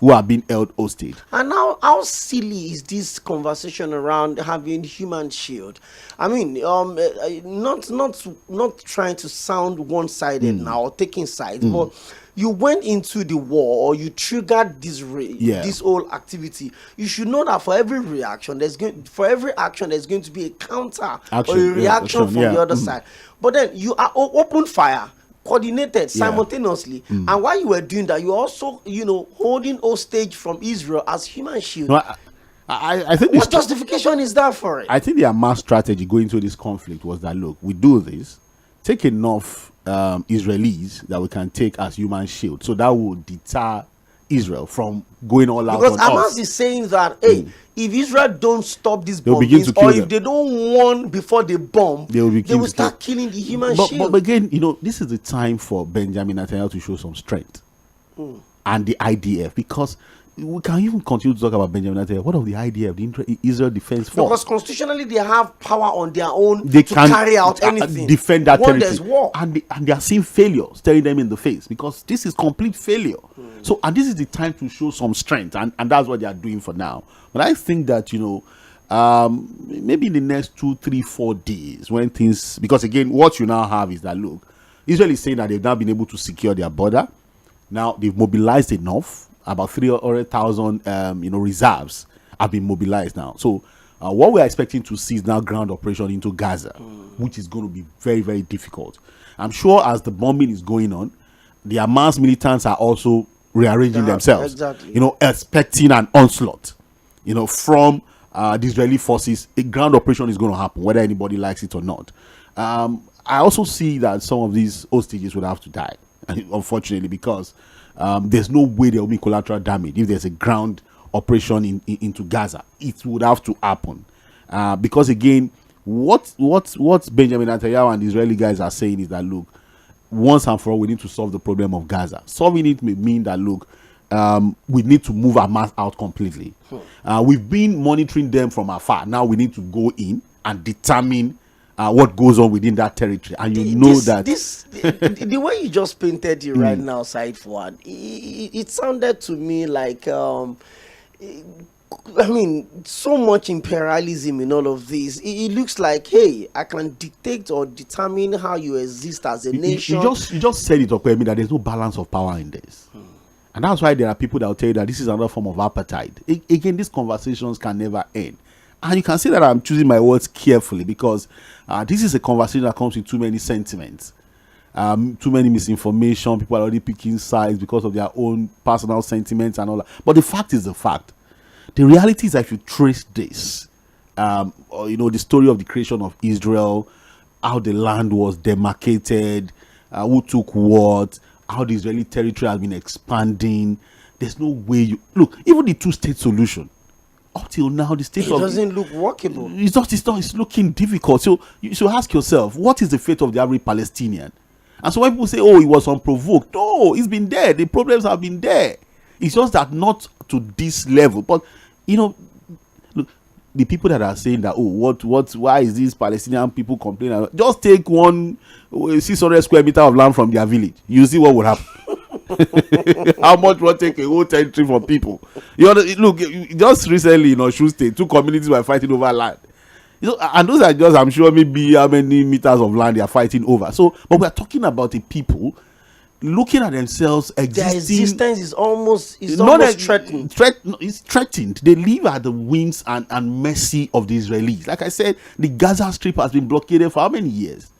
who are being held hostage. And now, how silly is this conversation around having human shield? I mean, not trying to sound one-sided now or taking sides, but you went into the war or you triggered this whole activity. You should know that for every action there's going to be a counter or a reaction from the other side. But then you are open fire, coordinated simultaneously, and while you were doing that, you also holding hostage from Israel as human shield. No, I think what justification is that for it? I think the Hamas strategy going into this conflict was that, look, we do this, take enough Israelis that we can take as human shield, so that will deter Israel from going all out. Because on Hamas us. is saying that, if Israel don't stop this bombings, or if they don't warn before they bomb, they will start killing the human shield. But again, this is the time for Benjamin Netanyahu to show some strength, and the IDF, because we can even continue to talk about Benjamin Netanyahu. What of the IDF, the Israel Defense Force? Because constitutionally they have power on their own they to can carry out anything. Defend that territory. There's war. And they are seeing failure staring them in the face, because this is complete failure. So, and this is the time to show some strength, and that's what they are doing for now. But I think that, maybe in the next 2, 3, 4 days, when things, because again, what you now have is that, look, Israel is saying that they've now been able to secure their border. Now they've mobilized enough. about 300,000 reserves have been mobilized now. So what we're expecting to see is now ground operation into Gaza, which is going to be very, very difficult. I'm sure as the bombing is going on, the Hamas militants are also rearranging themselves, expecting an onslaught, from the Israeli forces. A ground operation is going to happen, whether anybody likes it or not. I also see that some of these hostages would have to die, unfortunately, because there's no way there will be collateral damage if there's a ground operation into Gaza. It would have to happen, because again, what Benjamin Netanyahu and the Israeli guys are saying is that, look, once and for all, we need to solve the problem of Gaza. Solving it may mean that, look, we need to move Hamas out completely. We've been monitoring them from afar. Now we need to go in and determine what goes on within that territory. And the way you just painted it right now, SAHEED FUHAD, it sounded to me like so much imperialism in all of this. It looks like, hey, I can dictate or determine how you exist as a nation. You just said it, OPEYEMI, that there's no balance of power in this. And that's why there are people that will tell you that this is another form of apartheid. Again, these conversations can never end. And you can see that I'm choosing my words carefully, because this is a conversation that comes with too many sentiments, too many misinformation. People are already picking sides because of their own personal sentiments and all that. But the fact is the fact. The reality is that if you trace this, the story of the creation of Israel, how the land was demarcated, who took what, how the Israeli territory has been expanding, there's no way look, even the two-state solution, up till now, the state doesn't look workable. It's looking difficult. So you should ask yourself, what is the fate of the average Palestinian? And so when people say, oh, it was unprovoked, no, it's been there. The problems have been there. It's just that not to this level. But look, the people that are saying that, why is these Palestinian people complaining? Just take 600 square meter of land from their village. You see what will happen. How much will take a whole territory from people? Look, just recently in Osun State, 2 communities were fighting over land. And those are just, I'm sure, maybe how many meters of land they are fighting over. So, but we're talking about the people looking at themselves existing. Their existence is almost threatened. It's threatened. They live at the whims and mercy of the Israelis. Like I said, the Gaza Strip has been blockaded for how many years?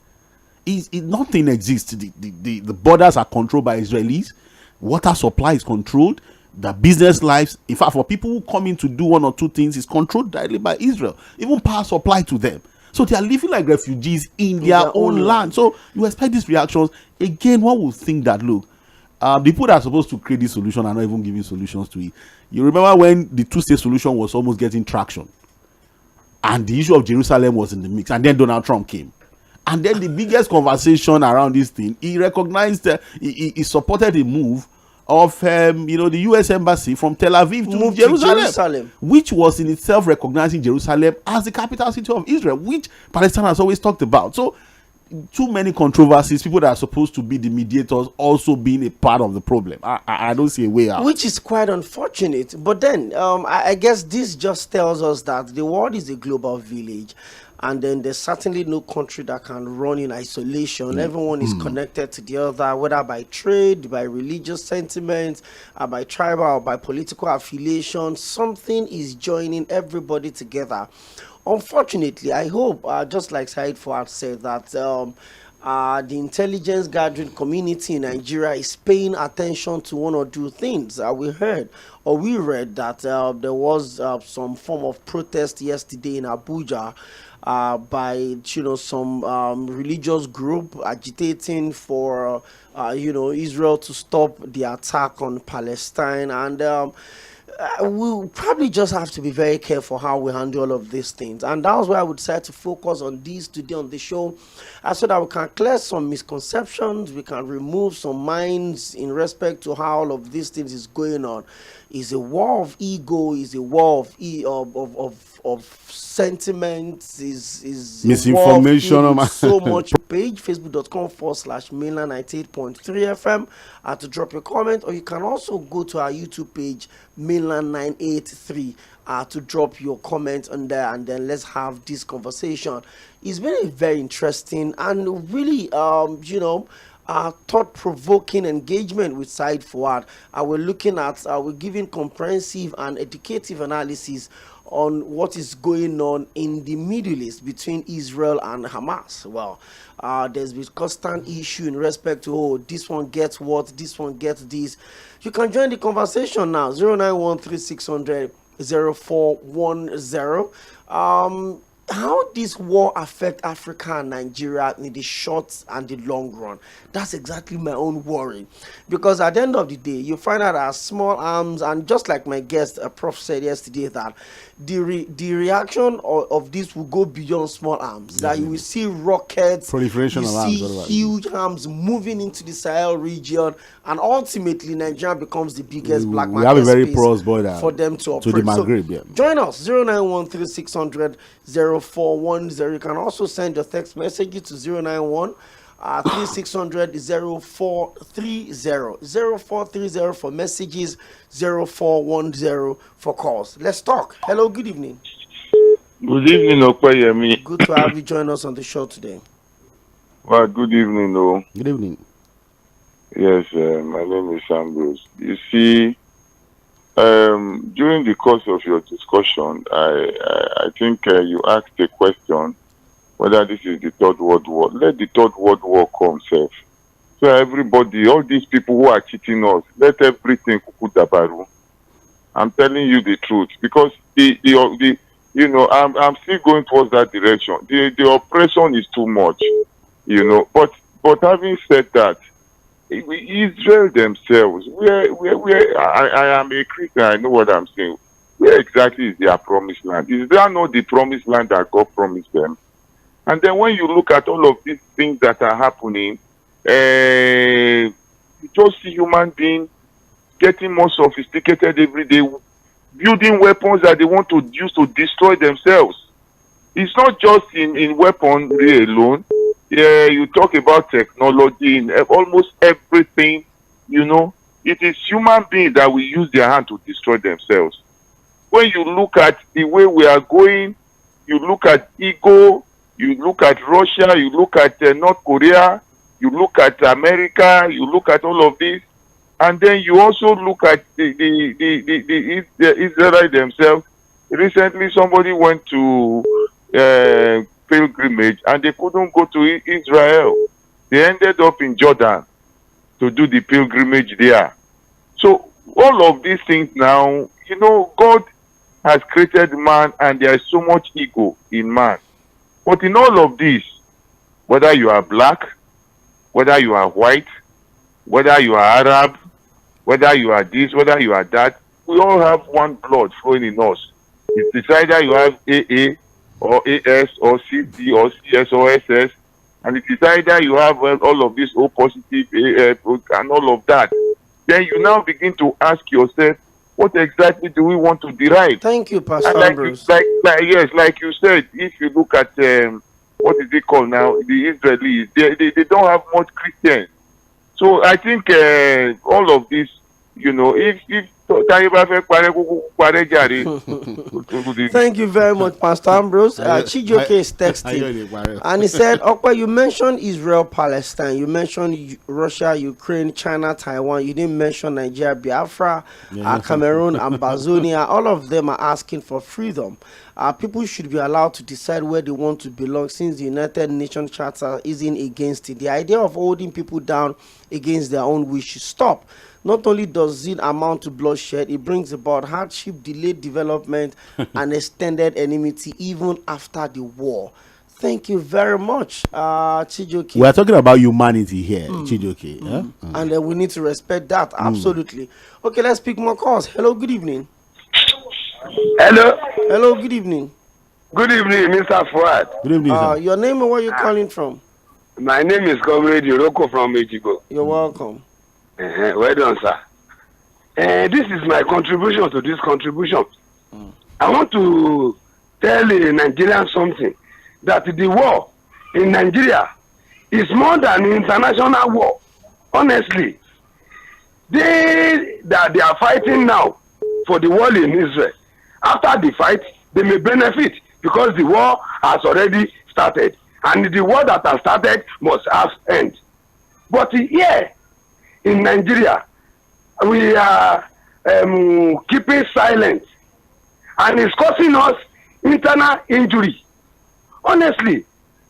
Nothing exists. The borders are controlled by Israelis. Water supply is controlled. The business lives, in fact, for people who come in to do 1 or 2 things, is controlled directly by Israel. Even power supply to them. So they are living like refugees in their own land. So you expect these reactions. Again, one would think that, look, the people that are supposed to create this solution are not even giving solutions to it. You remember when the two-state solution was almost getting traction, and the issue of Jerusalem was in the mix, and then Donald Trump came. And then the biggest conversation around this thing, he recognized, he supported the move of the U.S. embassy from Tel Aviv to Jerusalem, which was in itself recognizing Jerusalem as the capital city of Israel, which Palestine has always talked about. So too many controversies, people that are supposed to be the mediators also being a part of the problem. I don't see a way out. Which is quite unfortunate. But then I guess this just tells us that the world is a global village. And then there's certainly no country that can run in isolation. Everyone is connected to the other, whether by trade, by religious sentiments, by tribal or by political affiliation. Something is joining everybody together. Unfortunately, I hope, just like SAHEED FUHAD said, that the intelligence gathering community in Nigeria is paying attention to 1 or 2 things. We read that there was some form of protest yesterday in Abuja by some religious group agitating for Israel to stop the attack on Palestine, and we'll probably just have to be very careful how we handle all of these things. And that was why I would decide to focus on these today on the show, so that we can clear some misconceptions, we can remove some minds in respect to how all of these things is going on. Is a war of ego, is a war of sentiments, is misinformation on so much page, facebook.com/mainland98.3 FM, to drop your comment, or you can also go to our YouTube page, mainland983, to drop your comment on there, and then let's have this conversation. It's been a very interesting and really thought-provoking engagement with SAHEED FUHAD. We're looking at, we're giving comprehensive and educative analysis on what is going on in the Middle East between Israel and Hamas. Well, there's been constant issue in respect to, oh, this one gets what, this one gets this. You can join the conversation now, 09136000410. How this war affect Africa and Nigeria in the short and the long run? That's exactly my own worry. Because at the end of the day, you find out that small arms, and just like my guest, Prof, said yesterday, that the reaction of this will go beyond small arms. That you will see rockets, proliferation you of arms, see huge arms moving into the Sahel region, and ultimately Nigeria becomes the biggest black market have a very space porous border for them to operate. To the Maghreb, so join us, 09136000410. You can also send your text messages to 091 3600-0430, 0430 for messages, 0410 for calls. Let's talk. Hello, good evening. Good evening, OPEYEMI. Good to have you join us on the show today. Well, good evening, no. Good evening. Yes, my name is Ambrose. You see, during the course of your discussion, I think you asked a question whether this is the third world war. Let the third world war come, sir. So everybody, all these people who are cheating us, let everything kuku dabaru. I'm telling you the truth, because the you know, I'm still going towards that direction. The oppression is too much, you know. But having said that, Israel themselves, I am a Christian, I know what I'm saying. Where exactly is their promised land? Is there not the promised land that God promised them? And then when you look at all of these things that are happening, you just see human beings getting more sophisticated every day, building weapons that they want to use to destroy themselves. It's not just in weaponry alone. Yeah, you talk about technology in almost everything, you know. It is human beings that will use their hand to destroy themselves. When you look at the way we are going, you look at ego, you look at Russia, you look at North Korea, you look at America, you look at all of this, and then you also look at the Israelites themselves. Recently, somebody went to pilgrimage and they couldn't go to Israel. They ended up in Jordan to do the pilgrimage there. So all of these things now, you know, God has created man and there is so much ego in man. But in all of this, whether you are black, whether you are white, whether you are Arab, whether you are this, whether you are that, we all have one blood flowing in us. It's either you have AA or AS or CD or CS or SS, and it is either you have all of this O positive and all of that. Then you now begin to ask yourself, what exactly do we want to derive? Thank you, Pastor Ambrose. Yes, like you said, if you look at what is it called now, the Israelis, they don't have much Christians. So I think all of this, you know, if Thank you very much, Pastor Ambrose. Chijoke is texting, and he said, "Okpa, you mentioned Israel, Palestine. You mentioned Russia, Ukraine, China, Taiwan. You didn't mention Nigeria, Biafra, Cameroon, and Bazonia. All of them are asking for freedom. People should be allowed to decide where they want to belong, since the United Nations Charter isn't against it. The idea of holding people down against their own wish should stop. Not only does it amount to bloodshed, it brings about hardship, delayed development, and extended enmity even after the war." Thank you very much, Chijoke. We are talking about humanity here, Chijoke. And we need to respect that, absolutely. Okay, let's pick more calls. Hello, good evening. Hello. Hello, good evening. Good evening, Mr. Fuad. Good evening, sir. Your name and where you're calling from? My name is Comrade Yoroko from Ejigo. You're welcome. Well done, sir. This is my contribution to this contribution. I want to tell a Nigerian something, that the war in Nigeria is more than an international war. Honestly, they are fighting now for the war in Israel. After the fight, they may benefit because the war has already started, and the war that has started must have end. But here in Nigeria, we are keeping silent, and it's causing us internal injury. Honestly,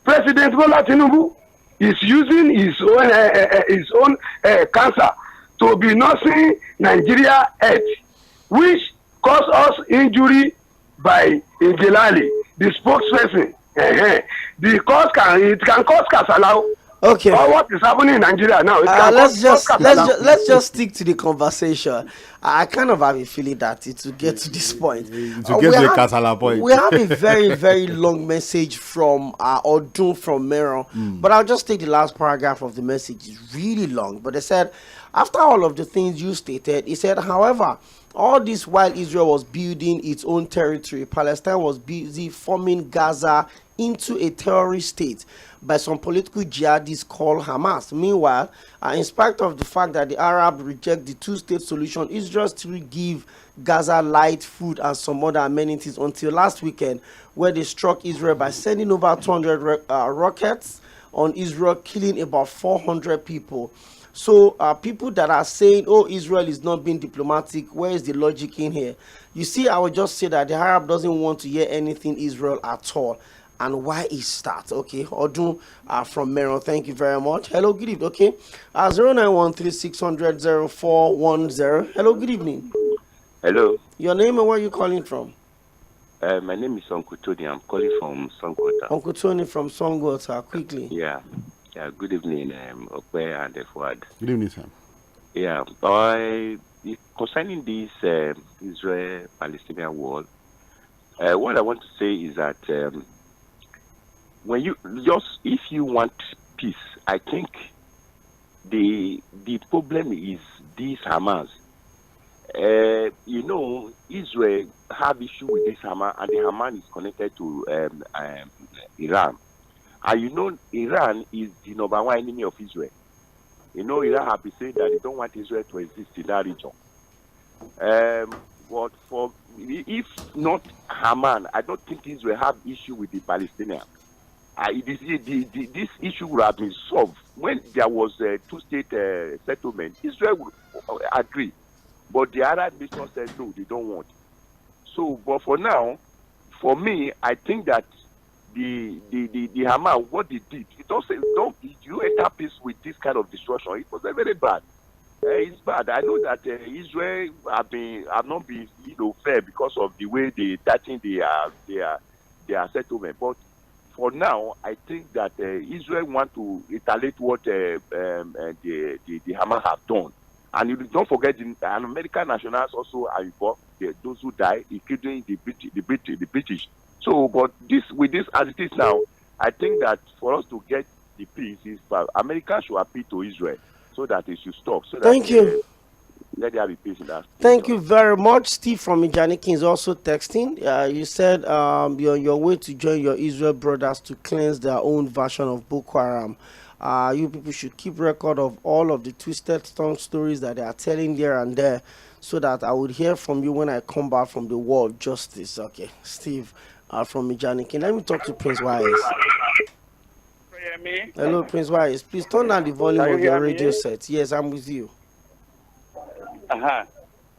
President Bola Tinubu is using his own cancer to be nursing Nigeria health, which cause us injury by Ngelale, the spokesperson. It can cause kasala. Okay. Or what is happening in Nigeria now? Let's just stick to the conversation. I kind of have a feeling that it will get to this point. To get to the Kasala point. We have a very, very long message from Odun from Mero, but I'll just take the last paragraph of the message. It's really long, but they said, after all of the things you stated, he said, however, all this while Israel was building its own territory, Palestine was busy forming Gaza into a terrorist state by some political jihadists called Hamas. Meanwhile, in spite of the fact that the Arabs reject the two-state solution, Israel still give Gaza light, food, and some other amenities until last weekend, where they struck Israel by sending over 200 rockets on Israel, killing about 400 people. So people that are saying, oh, Israel is not being diplomatic, where is the logic in here? You see, I would just say that the Arab doesn't want to hear anything Israel at all. And why is that? Okay, Odun from Mero, thank you very much. Hello, good evening. Okay, 0913-600-0410. Hello, good evening. Hello. Your name and where are you calling from? My name is Uncle Tony. I'm calling from Songwater. Uncle Tony from Songwater, quickly. Yeah, good evening, Ope and Fuad. Good evening, sir. Yeah, concerning this Israel-Palestinian war, what I want to say is that if you want peace, I think the problem is this Hamas. Israel have issue with this Hamas, and the Hamas is connected to Iran. And Iran is the number one enemy of Israel. Iran have been saying that they don't want Israel to exist in that region. But if not Hamas, I don't think Israel have issue with the Palestinians. This issue would have been solved when there was a two-state settlement. Israel would agree, but the Arab nation said no, they don't want. So, but for now, for me, I think that the Hamas, what they did, you enter peace with this kind of destruction. It was very bad. It's bad. I know that Israel have not been fair because of the way they touching their settlement, but for now, I think that Israel want to retaliate what the Hamas have done. And you don't forget, American nationals also are involved. Those who die, including the British. So, but with this as it is now, I think that for us to get the peace, America should appeal to Israel so that it should stop. So Thank you. Let there be peace in that. Thank you very much. Steve from Ijanikin is also texting. You said you're on your way to join your Israel brothers to cleanse their own version of Boko Haram. You people should keep record of all of the twisted tongue stories that they are telling here and there, so that I would hear from you when I come back from the war of justice. Okay, Steve from Ijanikin. Let me talk to Prince Wise. Hello, Prince Wise. Please turn down the volume of your radio set. Yes, I'm with you.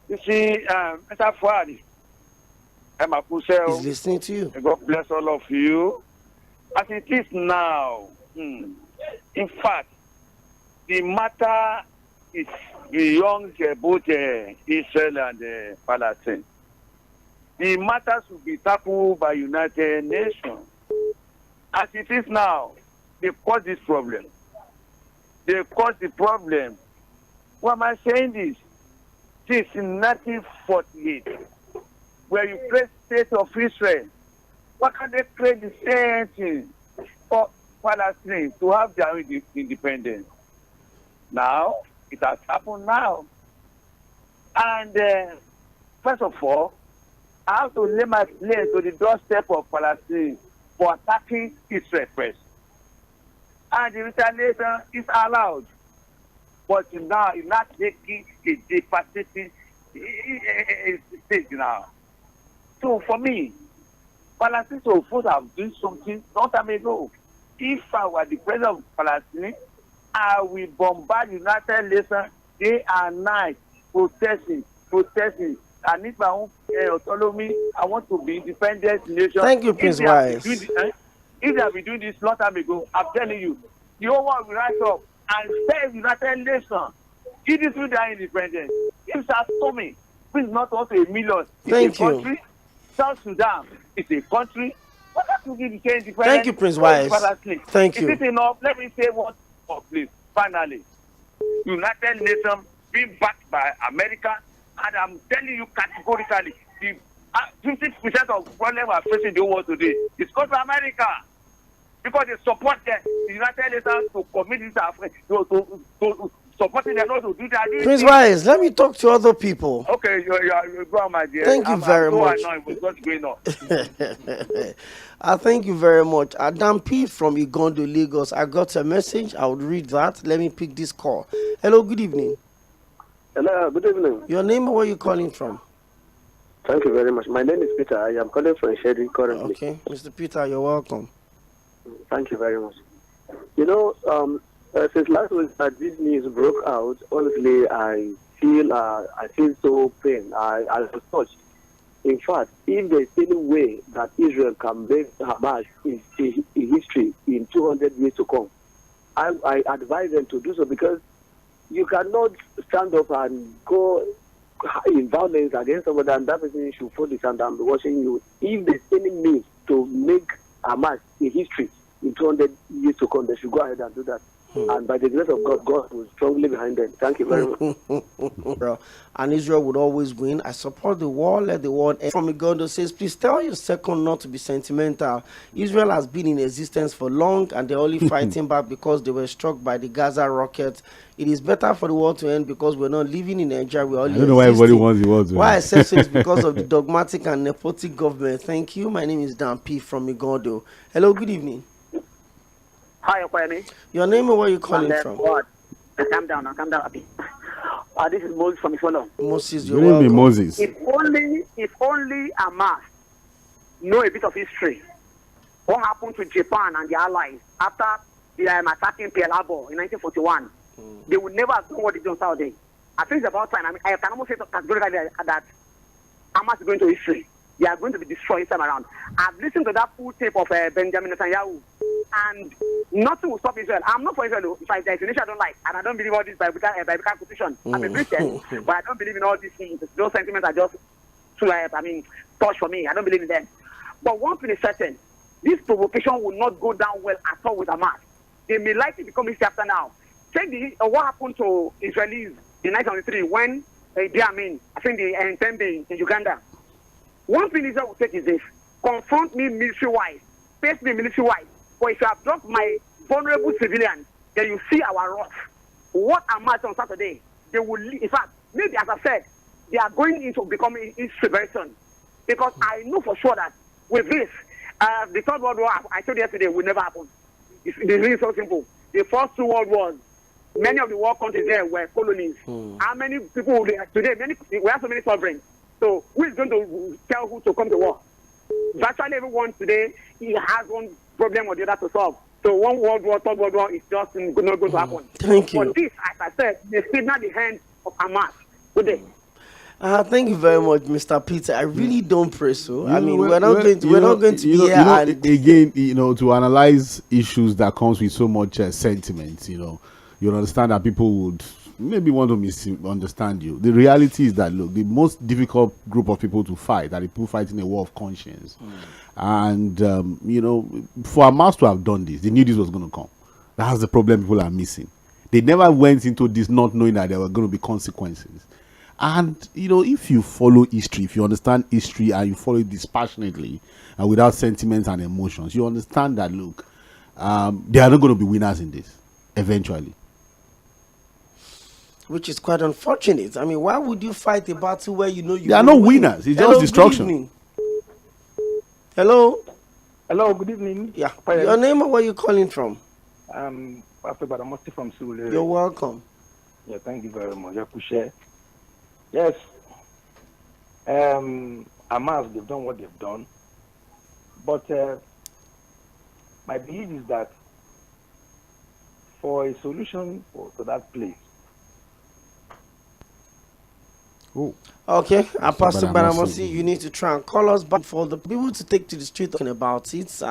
You see, Mr. Fuad, He's listening to you. God bless all of you. As it is now, in fact, the matter is beyond both Israel and Palestine. The matter should be tackled by United Nations. As it is now, they cause this problem. They cause the problem. Why am I saying this? Since in 1948, where you create state of Israel, why can't they create the same thing for Palestine to have their own independence? Now, it has happened now. And first of all, I have to lay my claim to the doorstep of Palestine for attacking Israel first. And the retaliation is allowed. But now, it's not taking a devastating stage now. So for me, Palestine should have done something long time ago. If I were the president of Palestine, I will bombard United Nations day and night, protesting. I need my own autonomy. I want to be independent nation. Thank you, Prince Wise. If they have been doing this long time ago, I'm telling you, the whole world will rise up and save United Nations. It is with their independence. If that's coming, please not also a million. It's a country. South Sudan is a country. What has to give the independence? Thank you, Prince Wise. Thank you. Is it enough? Let me say one more, please. Finally, United Nations being backed by America, and I'm telling you categorically, the 50% of problem we are facing in the world today is because of America. Because they support the United Nations to commit this to supporting them not to do that. Prince Wise, let me talk to other people. Okay, you go on, my dear. Thank you very much. What's going on? I thank you very much. Adam P from Igondo, Lagos. I got a message. I would read that. Let me pick this call. Hello, good evening. Hello, good evening. Your name and where are you calling from? Thank you very much. My name is Peter. I am calling from Shady currently. Okay, Mr. Peter, you're welcome. Thank you very much. You know, since last week that this news broke out, honestly, I feel so pain. I was touched. In fact, if there's any way that Israel can make Hamas in history in 200 years to come, I advise them to do so, because you cannot stand up and go in violence against somebody and that person should fold his hand and be watching you. If there's any means to make Hamas in history in 200 years to come, they should go ahead and do that. And by the grace of God, God was strongly behind them. Thank you very much. And Israel would always win. I support the war. Let the war end. From Igondo says, please tell your second not to be sentimental. Israel has been in existence for long, and they're only fighting back because they were struck by the Gaza rocket. It is better for the war to end because we're not living in Nigeria. We're only I don't know why everybody wants the war to end. Why I say so is because of the dogmatic and nepotic government. Thank you. My name is Dan P. from Igondo. Hello, good evening. Hi, OPEYEMI. Your name and where you calling from? Calm down. This is Moses from Isolon. Moses, you're welcome. Moses. If only Hamas know a bit of history, what happened to Japan and the Allies after the attacking Pearl Harbor in 1941, they would never have done what they did on Saturday. I think it's about time. I mean, I can almost say categorically that Hamas is going to history. They are going to be destroyed this time around. I've listened to that full tape of Benjamin Netanyahu, and nothing will stop Israel. I'm not for Israel. If there's a nation I don't like, and I don't believe all this biblical constitution. I'm a Christian, but I don't believe in all these things. Those sentiments are just too, touch for me. I don't believe in them. But one thing is certain, this provocation will not go down well at all with Hamas. They may likely become history after now. Check what happened to Israelis in 1993 when I think the Entebbe in Uganda. One thing Israel will take is this: confront me military-wise, face me military-wise. But if you have dropped my vulnerable civilians, then you see our wrath. What Hamas on Saturday, they will, in fact, maybe as I said, they are going into becoming insurrection. Because I know for sure that with this, the Third World War, I told you yesterday, will never happen. It's really so simple. The first two world wars, many of the world countries there were colonies. How many people today? We have so many sovereigns. So who is going to tell who to come to war? Virtually everyone today, he has one problem or the other to solve. So one world war, third world war is just not going to happen. Thank you. But this, as I said, they signal the hand of Hamas. Good day. Thank you very much, Mr. Peter. I really don't pray so. I mean, we're not going to be here. Again, to analyze issues that comes with so much sentiment, you understand that people would maybe want to misunderstand you. The reality is that, look, the most difficult group of people to fight are the people fighting a war of conscience. And, for Hamas to have done this, they knew this was going to come. That's the problem people are missing. They never went into this not knowing that there were going to be consequences. And, if you follow history, if you understand history and you follow it dispassionately and without sentiments and emotions, you understand that, look, they are not going to be winners in this, eventually. Which is quite unfortunate. I mean, why would you fight a battle where you know you are not winners? It's just destruction. Hello? Hello, good evening. Yeah. Your name and where are you calling from? After Badamosti from Surulere. You're welcome. Yeah, thank you very much. Yes. Hamas, they've done what they've done. But my belief is that for a solution to that place. Oh. Okay, Pastor Banamosi, you need to try and call us back for the people to take to the street talking about it.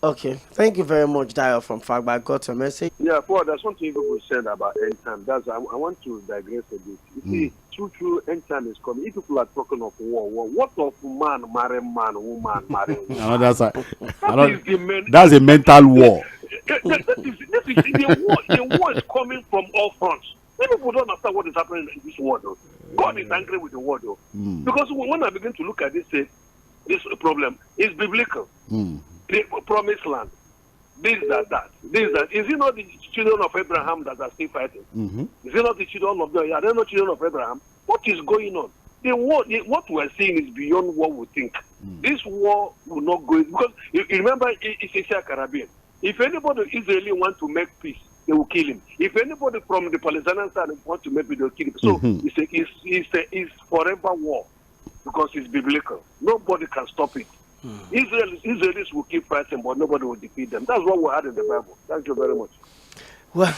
Okay, thank you very much, Dio from Fagba. I got your message. Yeah, Paul, there's something people said about end time. I want to digress a bit. You see, true end time is coming. If people are talking of war, what of man marrying man, woman marrying woman? That's a mental war. The war is coming from all fronts. Many people don't understand what is happening in this world. Though. God is angry with the world. Though. Because when I begin to look at this problem, it's biblical. The promised land, this, that. Is it not the children of Abraham that are still fighting? Is it not the children of them? Are they not children of Abraham? What is going on? The war, what we are seeing is beyond what we think. This war will not go, because you remember it's a Caribbean. If anybody Israeli want to make peace, they will kill him. If anybody from the Palestinian side want to make peace, they will kill him. So it's forever war, because it's biblical. Nobody can stop it. Israelis will keep fighting, but nobody will defeat them. That's what we had in the Bible. Thank you very much. Well,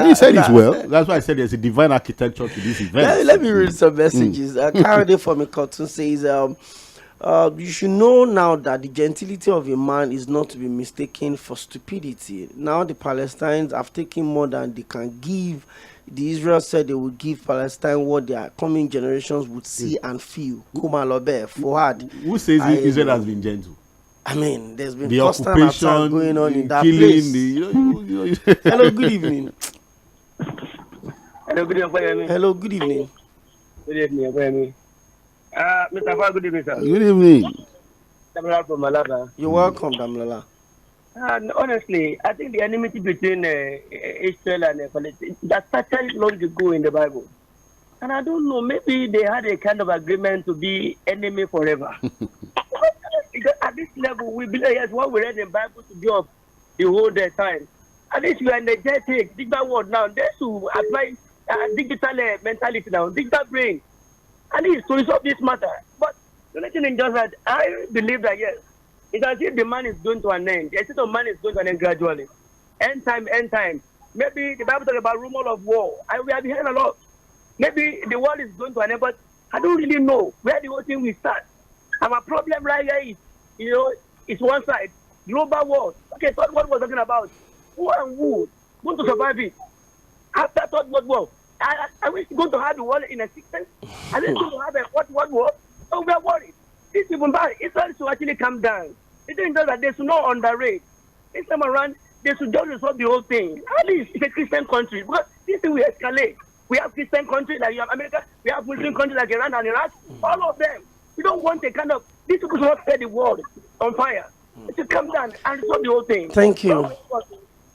he said it well. That's why I said there's a divine architecture to this event. Let me read some messages. Carol from a cartoon says, you should know now that the gentility of a man is not to be mistaken for stupidity. Now the Palestinians have taken more than they can give. The Israel said they would give Palestine what their coming generations would see and feel. Mɪᴅᴅᴟ Fuhad. Who says Israel has been gentle? I mean, there's been the constant attack going on in that place. Hello, good evening. Hello, good evening. Hello, good evening. Good evening. Mr. Far, good evening, sir. Good evening. Damlala from Malaba. You're welcome, Damlala. Honestly, I think the enmity between Israel and Palestine that started long ago in the Bible. And I don't know, maybe they had a kind of agreement to be enemy forever. Because at this level, we believe, yes, what we read in the Bible to be of the whole time. At least you are energetic, digital world now. They should apply digital mentality now, digital brain. At least to resolve this matter. But the only thing is just that I believe that, yes, it's as if the man is going to an end. The state of man is going to an end gradually. End time. Maybe the Bible talks about rumor of war. We have heard a lot. Maybe the world is going to an end, but I don't really know where the whole thing will start. Our problem right here is, it's one side, global war. Okay, third world was talking about who and who going to survive it. After third world war, are we going to have the world in existence? Are we going to have a fourth world war? So we are worried. These people, Israel should actually come down. It isn't just that they should not underrate. This time around, they should just resolve the whole thing. At least it's a Christian country. Because this thing will escalate. We have Christian countries like America. We have Muslim countries like Iran and Iraq. All of them. We don't want a kind of, these people should not set the world on fire. It should come down and resolve the whole thing. Thank you.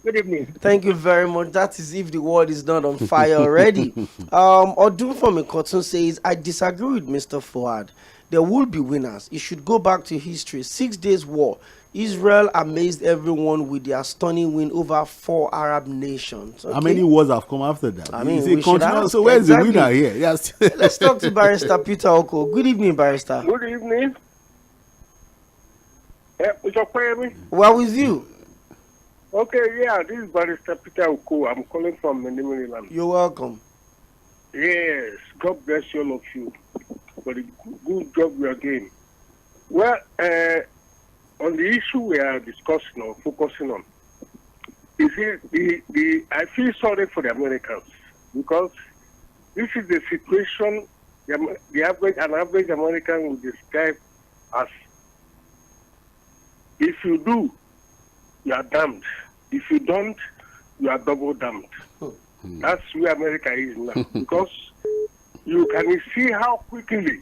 Good evening. Thank you very much. That is if the world is not on fire already. Odun from a cartoon says, I disagree with Mr. Fuhad. There will be winners. It should go back to history. 6 days war. Israel amazed everyone with their stunning win over 4 Arab nations. Okay? How many wars have come after that? I mean, so where's the winner here? Yes. Let's talk to Barrister Peter Oko. Good evening, Barrister. Good evening. Well, with you. Okay, yeah, this is Barrister Peter Oko. I'm calling from Mīᴅᴅᴟ. You're welcome. Yes, God bless all of you for the good job we are doing. Well, on the issue we are discussing or focusing on, you see, I feel sorry for the Americans because this is the situation an average American would describe as: if you do, you are damned. If you don't, you are double damned. That's where America is now. Because you can see how quickly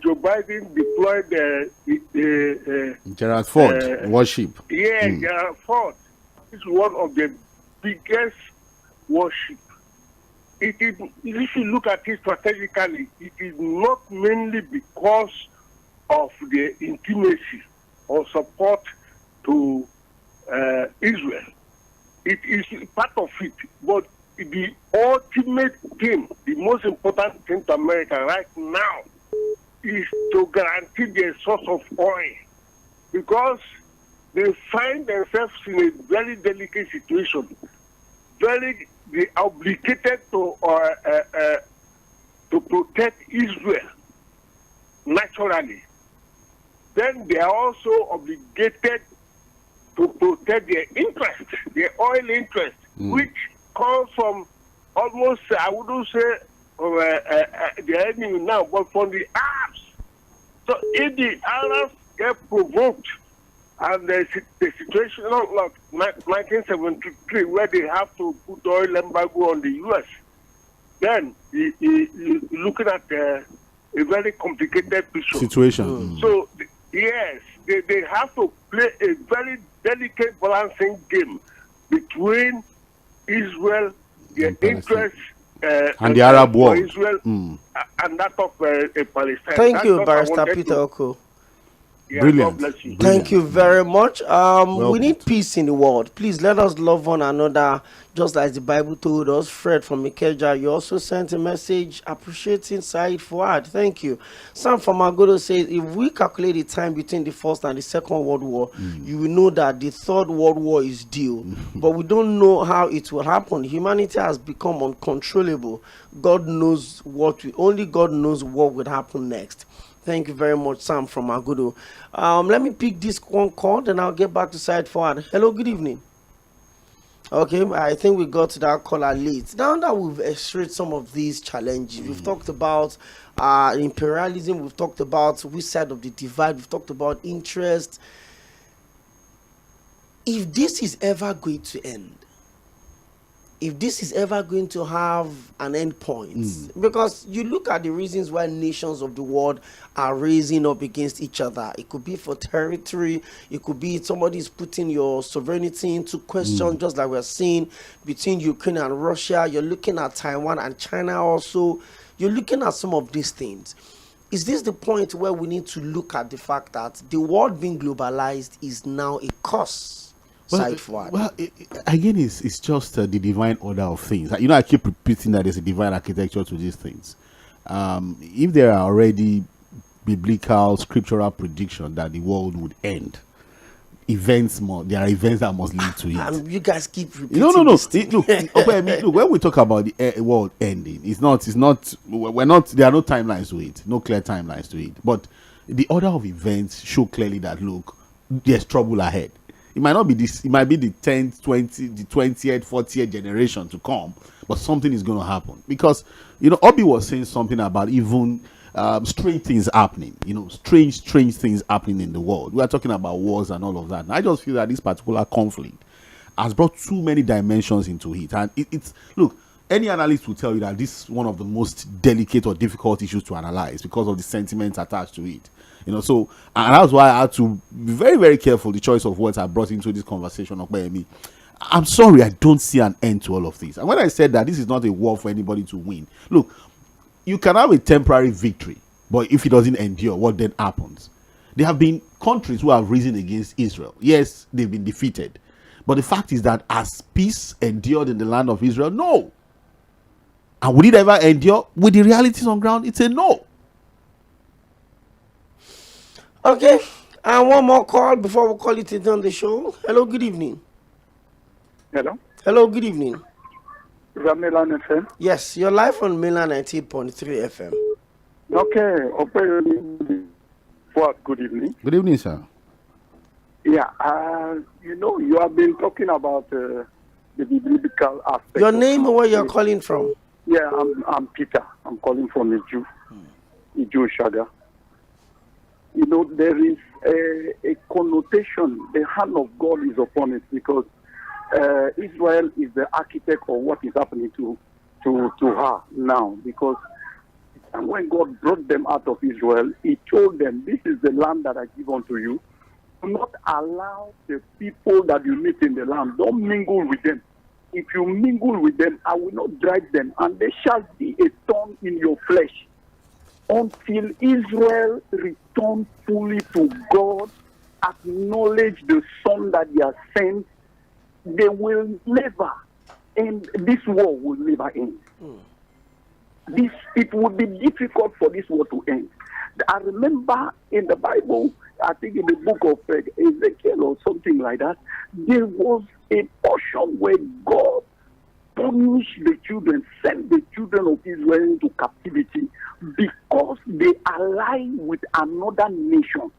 Joe Biden deployed Gerald Ford warship. Yeah, Gerald Ford is one of the biggest warship. It is, if you look at it strategically, it is not mainly because of the intimacy or support to Israel. It is part of it, but the ultimate thing, the most important thing to America right now is to guarantee the source of oil. Because they find themselves in a very delicate situation, they obligated to protect Israel naturally. Then they are also obligated to protect their interest, their oil interest, which comes from almost, I wouldn't say the enemy now, but from the Arabs. So if the Arabs get provoked, and the situation like 1973, where they have to put oil embargo on the U.S., then you're looking at a very complicated situation. So, yes, they have to play a very delicate balancing game between Israel, their interests, and the Arab world, Israel, and that of Palestine. Thank you, Barrister Peter Oko. Yeah, Brilliant. God bless you. Thank you very much. We need peace in the world. Please let us love one another, just like the Bible told us. Fred from Ikeja, you also sent a message appreciating SAHEED FUHAD. Thank you. Sam from Agodo says, if we calculate the time between the First and the Second World War, you will know that the Third World War is due. But we don't know how it will happen. Humanity has become uncontrollable. Only God knows what will happen next. Thank you very much, Sam from Agudo. Let me pick this one call, then I'll get back to SAHEED FUHAD. Hello, good evening. Okay, I think we got to that caller late. Now that we've illustrated some of these challenges, we've talked about imperialism, we've talked about which side of the divide, we've talked about interest. If this is ever going to end, if this is ever going to have an end point, because you look at the reasons why nations of the world are raising up against each other. It could be for territory, it could be somebody's putting your sovereignty into question, just like we're seeing between Ukraine and Russia. You're looking at Taiwan and China also. You're looking at some of these things. Is this the point where we need to look at the fact that the world being globalized is now a curse? Again, it's just the divine order of things. You know, I keep repeating that there's a divine architecture to these things. If there are already biblical, scriptural prediction that the world would end, there are events that must lead to it. You guys keep repeating. No. Look, when we talk about the world ending, there are no timelines to it, no clear timelines to it. But the order of events show clearly that, look, there's trouble ahead. It might not be this, it might be the 10th, 20th, the 20th, 40th generation to come, but something is going to happen. Because, Obi was saying something about even strange things happening, strange things happening in the world. We are talking about wars and all of that. And I just feel that this particular conflict has brought too many dimensions into it. And look, any analyst will tell you that this is one of the most delicate or difficult issues to analyze because of the sentiments attached to it. And that's why I had to be very, very careful the choice of words I brought into this conversation. OPEYEMI, I'm sorry, I don't see an end to all of this. And when I said that this is not a war for anybody to win, look, you can have a temporary victory, but if it doesn't endure, what then happens? There have been countries who have risen against Israel. Yes, they've been defeated. But the fact is that has peace endured in the land of Israel? No. And would it ever endure? With the realities on ground, it's a no. Okay, and one more call before we call it on the show. Hello, good evening. Hello. Hello, good evening. Is that Milan FM? Yes, you're live on Milan 98.3 FM. Okay, good evening. Good evening, sir. Yeah, you have been talking about the biblical aspect. Your name and where you're calling from? Yeah, I'm Peter. I'm calling from Iju Shaga. There is a connotation, the hand of God is upon it, because Israel is the architect of what is happening to her now. Because when God brought them out of Israel, He told them, this is the land that I give unto you. Do not allow the people that you meet in the land, don't mingle with them. If you mingle with them, I will not drive them, and they shall be a thorn in your flesh. Until Israel return fully to God, acknowledge the Son that He has sent, they will never end. This war will never end. it would be difficult for this war to end. I remember in the Bible, I think in the book of Ezekiel or something like that, there was a portion where God punished the children, sent the children of Israel into captivity because they align with another nation.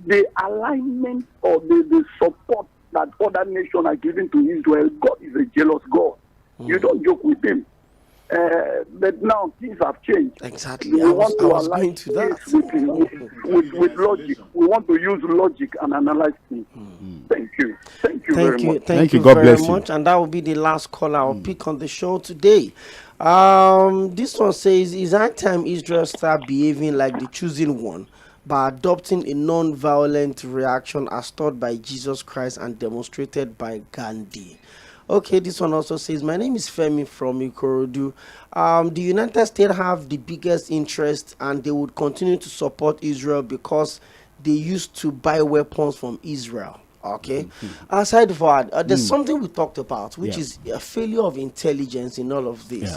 The alignment or the support that other nations are giving to Israel, God is a jealous God. You don't joke with him. But now things have changed. Exactly. We want to going to that. With logic. We want to use logic and analyze things. Thank you. Thank you very much. Thank you God very bless much. you. And that will be the last caller I'll pick on the show today. This one says, is that time Israel start behaving like the chosen one by adopting a non-violent reaction as taught by Jesus Christ and demonstrated by Gandhi? Okay, this one also says, my name is Femi from Ikorodu. The United States have the biggest interest and they would continue to support Israel because they used to buy weapons from Israel. Okay. Aside for that, there's something we talked about, which is a failure of intelligence in all of this.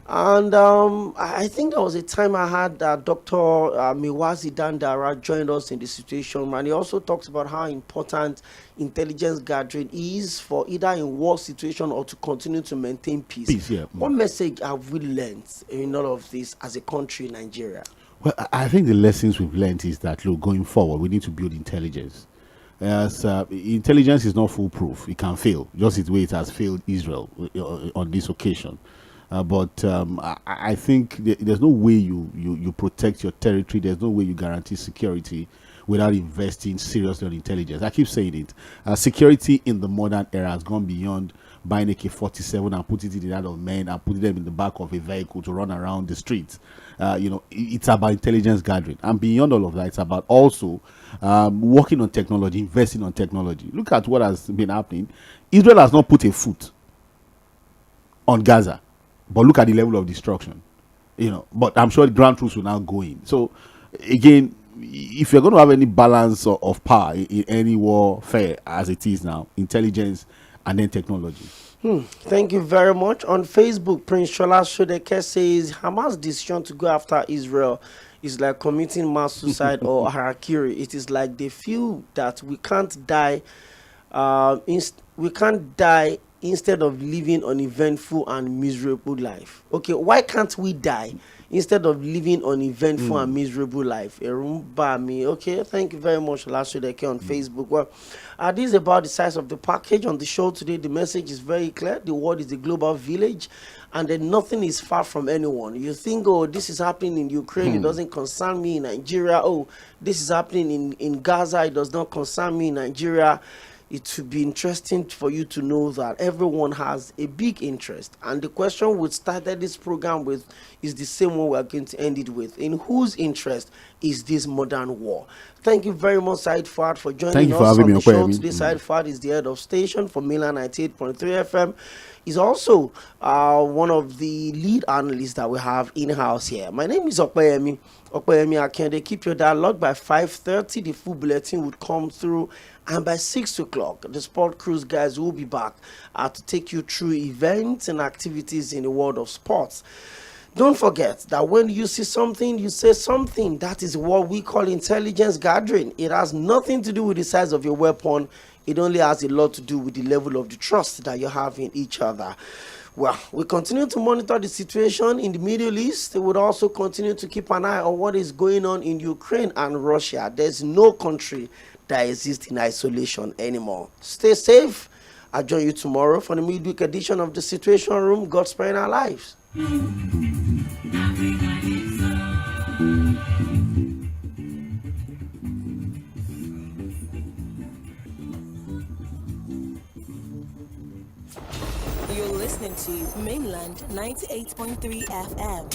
And I think there was a time I had Dr. Miwazi Dandara joined us in the situation, and he also talks about how important intelligence gathering is for either in war situation or to continue to maintain peace. What message have we learned in all of this as a country, Nigeria? Well, I think the lessons we've learned is that, look, going forward, we need to build intelligence. As intelligence is not foolproof, it can fail, just the way it has failed Israel on this occasion. But I think there's no way you protect your territory. There's no way you guarantee security without investing seriously on intelligence. I keep saying it. Security in the modern era has gone beyond buying AK-47 and putting it in the hand of men and putting them in the back of a vehicle to run around the streets. It's about intelligence gathering. And beyond all of that, it's about also working on technology, investing on technology. Look at what has been happening. Israel has not put a foot on Gaza. But look at the level of destruction, But I'm sure the ground troops will now go in. So, again, if you're going to have any balance of power in any warfare as it is now, intelligence and then technology. Thank you very much. On Facebook, Prince Shola Shodeke says, Hamas' decision to go after Israel is like committing mass suicide or harakiri. It is like they feel that we can't die. Instead of living an eventful and miserable life. Okay, why can't we die instead of living an eventful and miserable life? Okay, thank you very much, Lashodeke on Facebook. Well, this is about the size of the package on the show today. The message is very clear. The world is a global village, and then nothing is far from anyone. You think, oh, this is happening in Ukraine, it doesn't concern me in Nigeria. Oh, this is happening in Gaza, it does not concern me in Nigeria. It would be interesting for you to know that everyone has a big interest. And the question we started this program with is the same one we're going to end it with. In whose interest is this modern war? Thank you very much, SAHEED FUHAD, for joining us on the show today. SAHEED FUHAD is the head of station for Milan 98.3 FM. He's also one of the lead analysts that we have in-house here. My name is OPEYEMI Akiniode. Keep your dialogue. By 5:30, the full bulletin would come through. And by 6 o'clock, the Sport Cruise guys will be back to take you through events and activities in the world of sports. Don't forget that when you see something, you say something. That is what we call intelligence gathering. It has nothing to do with the size of your weapon. It only has a lot to do with the level of the trust that you have in each other. Well, we continue to monitor the situation in the Middle East. We would also continue to keep an eye on what is going on in Ukraine and Russia. There's no country that exists in isolation anymore. Stay safe. I'll join you tomorrow for the midweek edition of the Situation Room. God sparing our lives. You're listening to Mainland 98.3 FM.